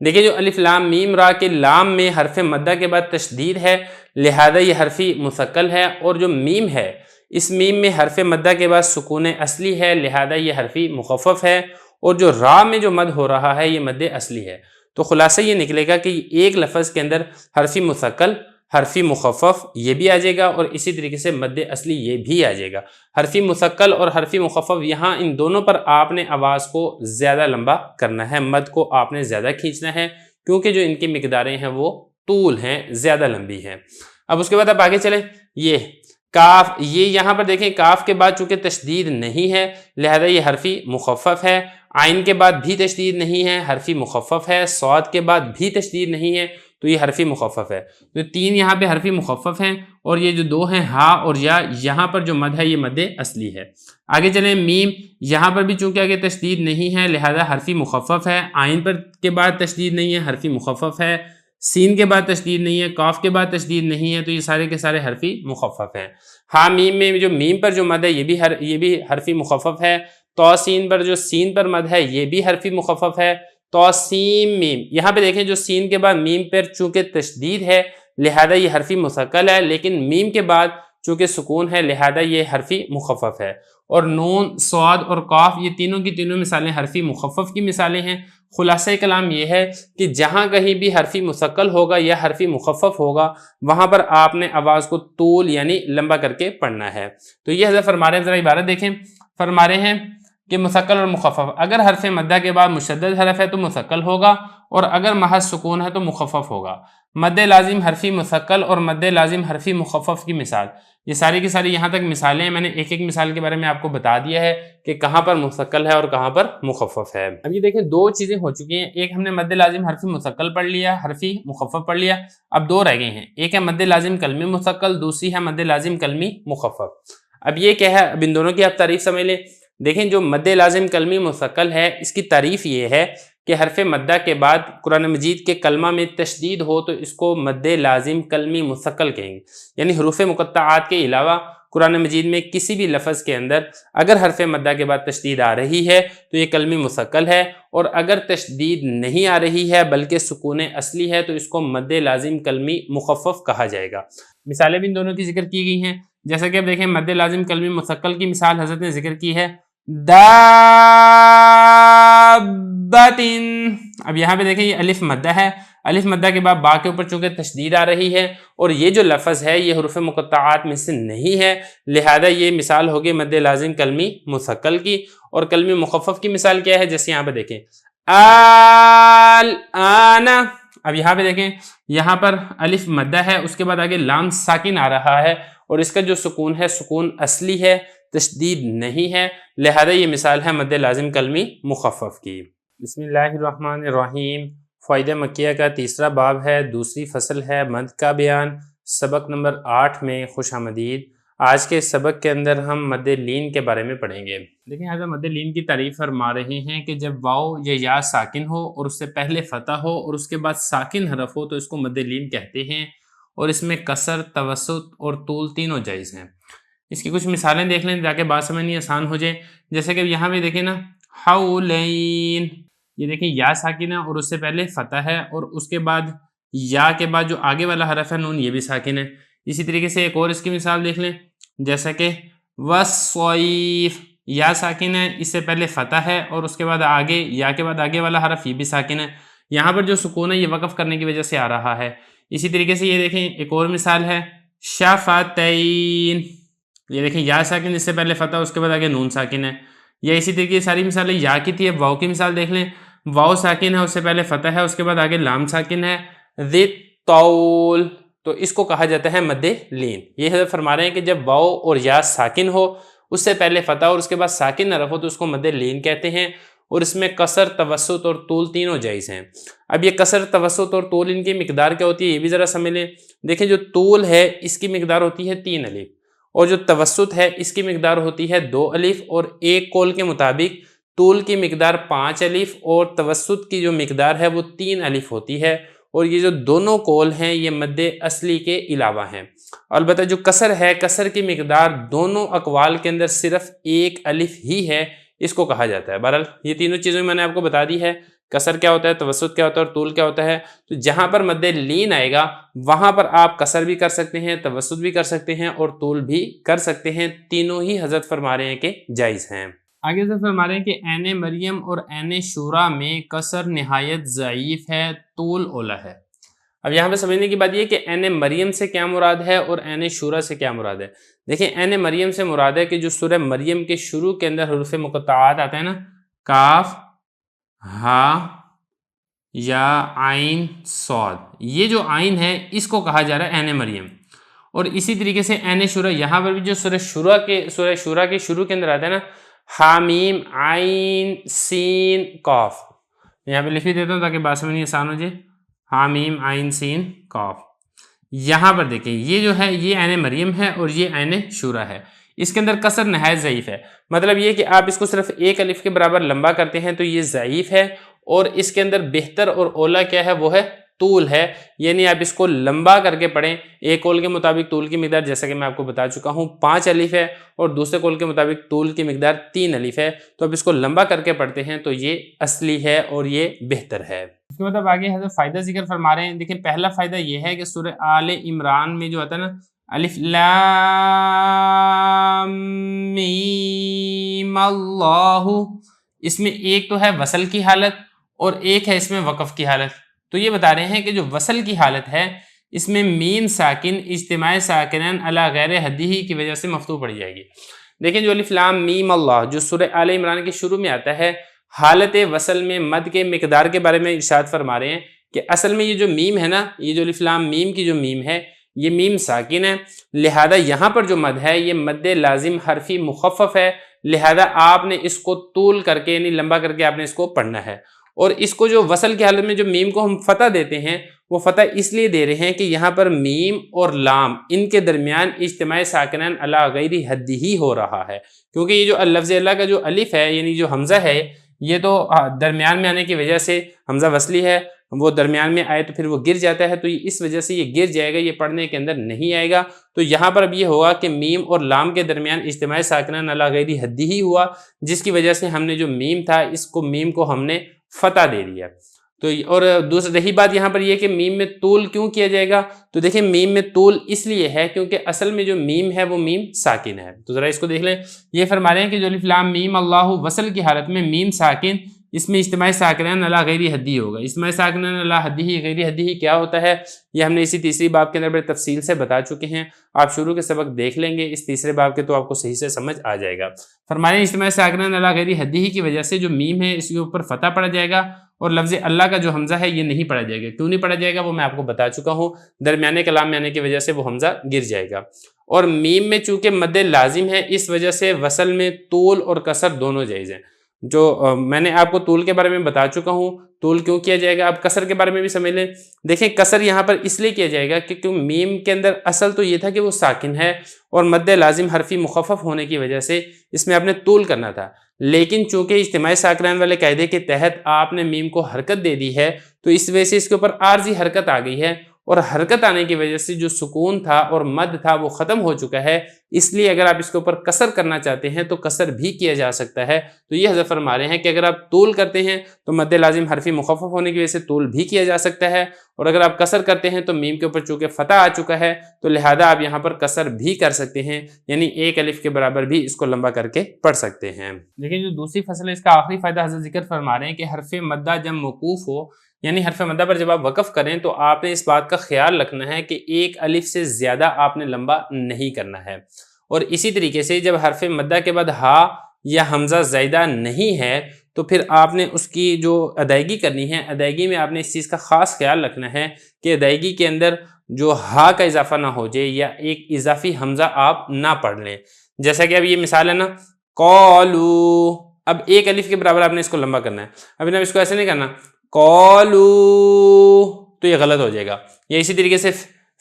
دیکھیں جو الف لام میم را کے لام میں حرف مدہ کے بعد تشدید ہے لہذا یہ حرفی مثقل ہے، اور جو میم ہے اس میم میں حرف مدہ کے بعد سکون اصلی ہے لہذا یہ حرفی مخفف ہے، اور جو را میں جو مد ہو رہا ہے یہ مد اصلی ہے۔ تو خلاصہ یہ نکلے گا کہ ایک لفظ کے اندر حرفی مثقل، حرفی مخفف یہ بھی آ جائے گا اور اسی طریقے سے مد اصلی یہ بھی آ جائے گا۔ حرفی مثقل اور حرفی مخفف یہاں ان دونوں پر آپ نے آواز کو زیادہ لمبا کرنا ہے، مد کو آپ نے زیادہ کھینچنا ہے، کیونکہ جو ان کی مقداریں ہیں وہ طول ہیں، زیادہ لمبی ہیں۔ اب اس کے بعد آپ آگے چلیں، یہ کاف، یہ یہاں پر دیکھیں کاف کے بعد چونکہ تشدید نہیں ہے لہذا یہ حرفی مخفف ہے، عین کے بعد بھی تشدید نہیں ہے، حرفی مخفف ہے، صاد کے بعد بھی تشدید نہیں ہے تو یہ حرفی مخفف ہے۔ تو 3 یہاں پہ حرفی مخفف ہیں، اور یہ جو 2 ہیں ہا اور یا، یہاں پر جو مد ہے یہ مد اصلی ہے۔ آگے چلیں، میم، یہاں پر بھی چونکہ آگے تشدید نہیں ہے لہذا حرفی مخفف ہے، عین پر کے بعد تشدید نہیں ہے، حرفی مخفف ہے، سین کے بعد تشدید نہیں ہے، کاف کے بعد تشدید نہیں ہے، تو یہ سارے کے سارے حرفی مخفف ہیں۔ ہاں میم میں جو میم پر جو مد ہے یہ بھی حرفی مخفف ہے۔ تو سین پر جو سین پر مد ہے یہ بھی حرفی مخفف ہے۔ تو سین میم، یہاں پہ دیکھیں جو سین کے بعد میم پر چونکہ تشدید ہے لہذا یہ حرفی مثقل ہے، لیکن میم کے بعد چونکہ سکون ہے لہذا یہ حرفی مخفف ہے۔ اور نون، صاد اور قاف یہ تینوں کی تینوں مثالیں حرفی مخفف کی مثالیں ہیں۔ خلاصہ کلام یہ ہے کہ جہاں کہیں بھی حرفی مثقل ہوگا یا حرفی مخفف ہوگا وہاں پر آپ نے آواز کو طول یعنی لمبا کر کے پڑھنا ہے۔ تو یہ حضرت فرما رہے ہیں، ذرا عبارت دیکھیں، فرما رہے ہیں کہ مثقل اور مخفف، اگر حرف مدہ کے بعد مشدد حرف ہے تو مثقل ہوگا، اور اگر محض سکون ہے تو مخفف ہوگا۔ مد لازم حرفی مثقل اور مد لازم حرفی مخفف کی مثال، یہ ساری کی ساری یہاں تک مثالیں ہیں، میں نے ایک ایک مثال کے بارے میں آپ کو بتا دیا ہے کہ کہاں پر مثقل ہے اور کہاں پر مخفف ہے۔ اب یہ دیکھیں 2 چیزیں ہو چکی ہیں، ایک ہم نے مد لازم حرفی مثقل پڑھ لیا، حرفی مخفف پڑھ لیا، اب 2 رہ گئے ہیں، ایک ہے مد لازم کلمی مثقل، دوسری ہے مد لازم کلمی مخفف۔ اب یہ کیا ہے، اب ان دونوں کی آپ تعریف سمجھ لیں۔ دیکھیں جو مد لازم کلمی مثقل ہے اس کی تعریف یہ ہے کہ حرف مدہ کے بعد قرآن مجید کے کلمہ میں تشدید ہو تو اس کو مد لازم کلمی مثقل کہیں گے، یعنی حروف مقطعات کے علاوہ قرآن مجید میں کسی بھی لفظ کے اندر اگر حرف مدہ کے بعد تشدید آ رہی ہے تو یہ کلمی مثقل ہے، اور اگر تشدید نہیں آ رہی ہے بلکہ سکون اصلی ہے تو اس کو مد لازم کلمی مخفف کہا جائے گا۔ مثالیں بھی ان دونوں کی ذکر کی گئی ہیں، جیسا کہ اب دیکھیں مد لازم کلمی مثقل کی مثال حضرت نے ذکر کی ہے، دابتن، اب یہاں پہ دیکھیں یہ الف مدہ ہے، الف مدہ کے بعد با کے اوپر چونکہ تشدید آ رہی ہے اور یہ جو لفظ ہے یہ حروف مقطعات میں سے نہیں ہے لہذا یہ مثال ہوگی مد لازم کلمی مثقل کی۔ اور کلمی مخفف کی مثال کیا ہے، جیسے یہاں پہ دیکھیں الآن، اب یہاں پہ دیکھیں یہاں پر الف مدہ ہے، اس کے بعد آگے لام ساکن آ رہا ہے اور اس کا جو سکون ہے سکون اصلی ہے، تشدید نہیں ہے، لہذا یہ مثال ہے مد لازم کلمی مخفف کی۔ بسم اللہ الرحمن الرحیم، فوائد مکیہ کا تیسرا باب ہے، دوسری فصل ہے مد کا بیان، سبق نمبر 8 میں خوش آمدید۔ آج کے سبق کے اندر ہم مد لین کے بارے میں پڑھیں گے۔ دیکھیں حضرت مد لین کی تعریف فرما رہے ہیں کہ جب واو یا یا ساکن ہو اور اس سے پہلے فتح ہو اور اس کے بعد ساکن حرف ہو تو اس کو مد لین کہتے ہیں، اور اس میں کسر، توسط اور طول تینوں جائز ہیں۔ اس کی کچھ مثالیں دیکھ لیں تاکہ بات سمجھنی آسان ہو جائے، جیسے کہ یہاں پہ دیکھیں نا حولین، یہ دیکھیں یا ساکن ہے اور اس سے پہلے فتح ہے اور اس کے بعد یا کے بعد جو آگے والا حرف ہے نون یہ بھی ساکن ہے۔ اسی طریقے سے ایک اور اس کی مثال دیکھ لیں، جیسا کہ والصیف، یا ساکن ہے، اس سے پہلے فتح ہے اور اس کے بعد آگے یا کے بعد آگے والا حرف یہ بھی ساکن ہے، یہاں پر جو سکون ہے یہ وقف کرنے کی وجہ سے آ رہا ہے۔ اسی طریقے سے یہ دیکھیں ایک اور مثال ہے شفتین، یہ دیکھیں یا ساکن، اس سے پہلے فتح اس کے بعد آگے نون ساکن ہے۔ یا اسی طریقے ساری مثالیں یا کی تھی، اب واؤ کی مثال دیکھ لیں، واؤ ساکن ہے، اس سے پہلے فتح ہے، اس کے بعد آگے لام ساکن ہے، ذی طول، تو اس کو کہا جاتا ہے مد لین۔ یہ حضرت فرما رہے ہیں کہ جب واؤ اور یا ساکن ہو، اس سے پہلے فتح اور اس کے بعد ساکن نہ رفو تو اس کو مد لین کہتے ہیں، اور اس میں کسر، توسط اور طول تینوں جائز ہیں۔ اب یہ کسر، توسط اور طول ان کی مقدار کیا ہوتی ہے یہ بھی ذرا سمجھ لیں۔ دیکھیں جو طول ہے اس کی مقدار ہوتی ہے 3 الف، اور جو توسط ہے اس کی مقدار ہوتی ہے 2 الف، اور ایک قول کے مطابق طول کی مقدار 5 الف اور توسط کی جو مقدار ہے وہ 3 الف ہوتی ہے، اور یہ جو دونوں قول ہیں یہ مد اصلی کے علاوہ ہیں۔ البتہ جو کسر ہے، کسر کی مقدار دونوں اقوال کے اندر صرف 1 الف ہی ہے، اس کو کہا جاتا ہے۔ بہرحال یہ تینوں چیزیں میں نے آپ کو بتا دی ہے، کسر کیا ہوتا ہے، توسط کیا ہوتا ہے اور طول کیا ہوتا ہے۔ تو جہاں پر مد لین آئے گا وہاں پر آپ کسر بھی کر سکتے ہیں، توسط بھی کر سکتے ہیں اور طول بھی کر سکتے ہیں، تینوں ہی حضرت فرما رہے ہیں کہ جائز ہیں۔ آگے حضرت فرما رہے ہیں کہ عین مریم اور عین شورا میں کسر نہایت ضعیف ہے، طول اولا ہے۔ اب یہاں پہ سمجھنے کی بات یہ کہ عین مریم سے کیا مراد ہے اور عین شورا سے کیا مراد ہے. دیکھیں عین مریم سے مراد ہے کہ جو سورہ مریم کے شروع کے اندر حروف مقطعات آتے ہیں نا، کاف، ہا یا عین، صاد، یہ جو عین ہے اس کو کہا جا رہا ہے عین مریم. اور اسی طریقے سے عین شورا، یہاں پر بھی جو سورہ شورا کے شروع کے اندر آتا ہے نا، حامیم عین سین قاف، یہاں پہ لکھ دیتا ہوں تاکہ بات سمجھنی آسان ہو جائے. حامیم عین سین قاف، یہاں پر دیکھیں یہ جو ہے یہ عین مریم ہے اور یہ عین شورا ہے. اس کے اندر کسر نہایت ضعیف ہے، مطلب یہ کہ آپ اس کو صرف ایک الف کے برابر لمبا کرتے ہیں تو یہ ضعیف ہے، اور اس کے اندر بہتر اور اولا کیا ہے وہ ہے طول ہے، یعنی آپ اس کو لمبا کر کے پڑھیں. ایک قول کے مطابق طول کی مقدار جیسا کہ میں آپ کو بتا چکا ہوں 5 الف ہے، اور دوسرے قول کے مطابق طول کی مقدار 3 الف ہے. تو اب اس کو لمبا کر کے پڑھتے ہیں تو یہ اصلی ہے اور یہ بہتر ہے. اس کے مطلب آگے حضرت فائدہ ذکر فرما رہے ہیں. دیکھیں پہلا فائدہ یہ ہے کہ سورہ آل عمران میں جو آتا ہے نا، الف لام میم اللہ، اس میں ایک تو ہے وصل کی حالت اور ایک ہے اس میں وقف کی حالت. تو یہ بتا رہے ہیں کہ جو وصل کی حالت ہے اس میں میم ساکن اجتماع ساکنین علی غیر حدی کی وجہ سے مفتوح پڑی جائے گی. دیکھیں جو الف لام میم اللہ جو سورہ آل عمران کے شروع میں آتا ہے، حالت وصل میں مد کے مقدار کے بارے میں ارشاد فرما رہے ہیں کہ اصل میں یہ جو میم ہے نا، یہ جو الف لام میم کی جو میم ہے یہ میم ساکن ہے، لہذا یہاں پر جو مد ہے یہ مد لازم حرفی مخفف ہے، لہذا آپ نے اس کو طول کر کے یعنی لمبا کر کے آپ نے اس کو پڑھنا ہے. اور اس کو جو وصل کی حالت میں جو میم کو ہم فتح دیتے ہیں وہ فتح اس لیے دے رہے ہیں کہ یہاں پر میم اور لام ان کے درمیان اجتماع ساکنین علی غیر حد ہی ہو رہا ہے، کیونکہ یہ جو لفظ اللہ کا جو الف ہے یعنی جو حمزہ ہے یہ تو درمیان میں آنے کی وجہ سے حمزہ وصلی ہے، وہ درمیان میں آئے تو پھر وہ گر جاتا ہے، تو اس وجہ سے یہ گر جائے گا، یہ پڑھنے کے اندر نہیں آئے گا. تو یہاں پر اب یہ ہوگا کہ میم اور لام کے درمیان اجتماع ساکنین علی غیر حد ہی ہوا، جس کی وجہ سے ہم نے جو میم تھا اس کو میم کو ہم نے فتح دے دیا. تو اور دوسری رہی بات یہاں پر یہ کہ میم میں طول کیوں کیا جائے گا، تو دیکھیں میم میں طول اس لیے ہے کیونکہ اصل میں جو میم ہے وہ میم ساکن ہے. تو ذرا اس کو دیکھ لیں، یہ فرما رہے ہیں کہ جو الف لام میم اللہ وصل کی حالت میں میم ساکن، اس میں اجتماع ساکنین علی غیر حدی ہوگا. اجتماع ساکنین علی حدی غیر حدی کیا ہوتا ہے یہ ہم نے اسی تیسری باب کے اندر بڑے تفصیل سے بتا چکے ہیں. آپ شروع کے سبق دیکھ لیں گے اس تیسرے باب کے تو آپ کو صحیح سے سمجھ آ جائے گا. فرمانے اجتماع ساکنین علی غیر حدی کی وجہ سے جو میم ہے اس کے اوپر فتح پڑا جائے گا، اور لفظ اللہ کا جو حمزہ ہے یہ نہیں پڑھا جائے گا. کیوں نہیں پڑھا جائے گا وہ میں آپ کو بتا چکا ہوں، درمیانے کلام میں آنے کی وجہ سے وہ حمزہ گر جائے گا. اور میم میں چونکہ مد لازم ہے اس وجہ سے وصل میں طول اور کسر دونوں جائز ہیں. جو میں نے آپ کو طول کے بارے میں بتا چکا ہوں، طول کیوں کیا جائے گا. اب کسر کے بارے میں بھی سمجھ لیں. دیکھیں کسر یہاں پر اس لیے کیا جائے گا کہ کیوں میم کے اندر اصل تو یہ تھا کہ وہ ساکن ہے اور مد لازم حرفی مخفف ہونے کی وجہ سے اس میں آپ نے طول کرنا تھا، لیکن چونکہ اجتماع ساکنین والے قاعدے کے تحت آپ نے میم کو حرکت دے دی ہے تو اس وجہ سے اس کے اوپر عارضی حرکت آ گئی ہے، اور حرکت آنے کی وجہ سے جو سکون تھا اور مد تھا وہ ختم ہو چکا ہے. اس لیے اگر آپ اس کے اوپر کسر کرنا چاہتے ہیں تو کسر بھی کیا جا سکتا ہے. تو یہ حضرت فرما رہے ہیں کہ اگر آپ طول کرتے ہیں تو مد لازم حرفی مخفف ہونے کی وجہ سے طول بھی کیا جا سکتا ہے، اور اگر آپ کسر کرتے ہیں تو میم کے اوپر چونکہ فتح آ چکا ہے تو لہذا آپ یہاں پر کسر بھی کر سکتے ہیں، یعنی ایک الف کے برابر بھی اس کو لمبا کر کے پڑھ سکتے ہیں. لیکن جو دوسری فصل ہے اس کا آخری فائدہ حضرت ذکر فرما رہے ہیں کہ حرف مدہ جب موقوف ہو، یعنی حرف مدہ پر جب آپ وقف کریں تو آپ نے اس بات کا خیال رکھنا ہے کہ ایک الف سے زیادہ آپ نے لمبا نہیں کرنا ہے. اور اسی طریقے سے جب حرف مدہ کے بعد ہا یا حمزہ زائدہ نہیں ہے تو پھر آپ نے اس کی جو ادائیگی کرنی ہے، ادائیگی میں آپ نے اس چیز کا خاص خیال رکھنا ہے کہ ادائیگی کے اندر جو ہا کا اضافہ نہ ہو جائے یا ایک اضافی حمزہ آپ نہ پڑھ لیں. جیسا کہ اب یہ مثال ہے نا، قالو، اب ایک الف کے برابر آپ نے اس کو لمبا کرنا ہے. اب اس کو ایسے نہیں کرنا قالو تو یہ غلط ہو جائے گا. یا اسی طریقے سے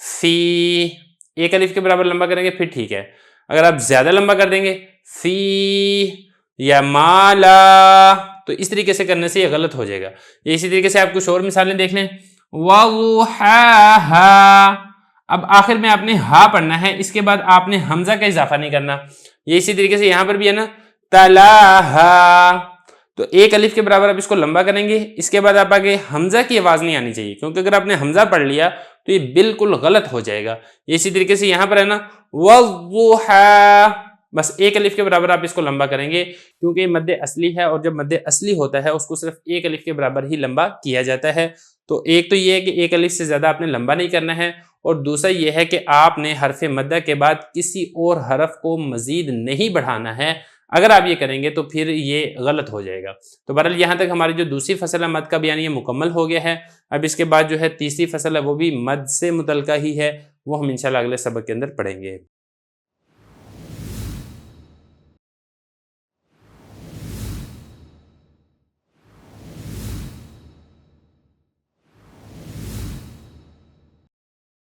فی، ایک الف کے برابر لمبا کریں گے پھر ٹھیک ہے. اگر آپ زیادہ لمبا کر دیں گے فی یا مالا تو اس طریقے سے کرنے سے یہ غلط ہو جائے گا. یا اسی طریقے سے آپ کچھ اور مثالیں دیکھ لیں، وَضُحَاهَا، اب آخر میں آپ نے ہا پڑھنا ہے، اس کے بعد آپ نے حمزہ کا اضافہ نہیں کرنا. یہ اسی طریقے سے یہاں پر بھی ہے نا تَلَاهَا، تو ایک الف کے برابر آپ اس کو لمبا کریں گے، اس کے بعد آپ آگے حمزہ کی آواز نہیں آنی چاہیے، کیونکہ اگر آپ نے حمزہ پڑھ لیا تو یہ بالکل غلط ہو جائے گا. اسی طریقے سے یہاں پر ہے نا وَضُحَا، بس ایک الف کے برابر آپ اس کو لمبا کریں گے کیونکہ یہ مد اصلی ہے، اور جب مد اصلی ہوتا ہے اس کو صرف ایک الف کے برابر ہی لمبا کیا جاتا ہے. تو ایک تو یہ ہے کہ ایک الف سے زیادہ آپ نے لمبا نہیں کرنا ہے، اور دوسرا یہ ہے کہ آپ نے حرف مدہ کے بعد کسی اور حرف کو مزید نہیں بڑھانا ہے۔ اگر آپ یہ کریں گے تو پھر یہ غلط ہو جائے گا۔ تو بہرحال یہاں تک ہماری جو دوسری فصل ہے مد کا بیان یہ مکمل ہو گیا ہے۔ اب اس کے بعد جو ہے تیسری فصل ہے وہ بھی مد سے متعلقہ ہی ہے، وہ ہم انشاءاللہ اگلے سبق کے اندر پڑھیں گے۔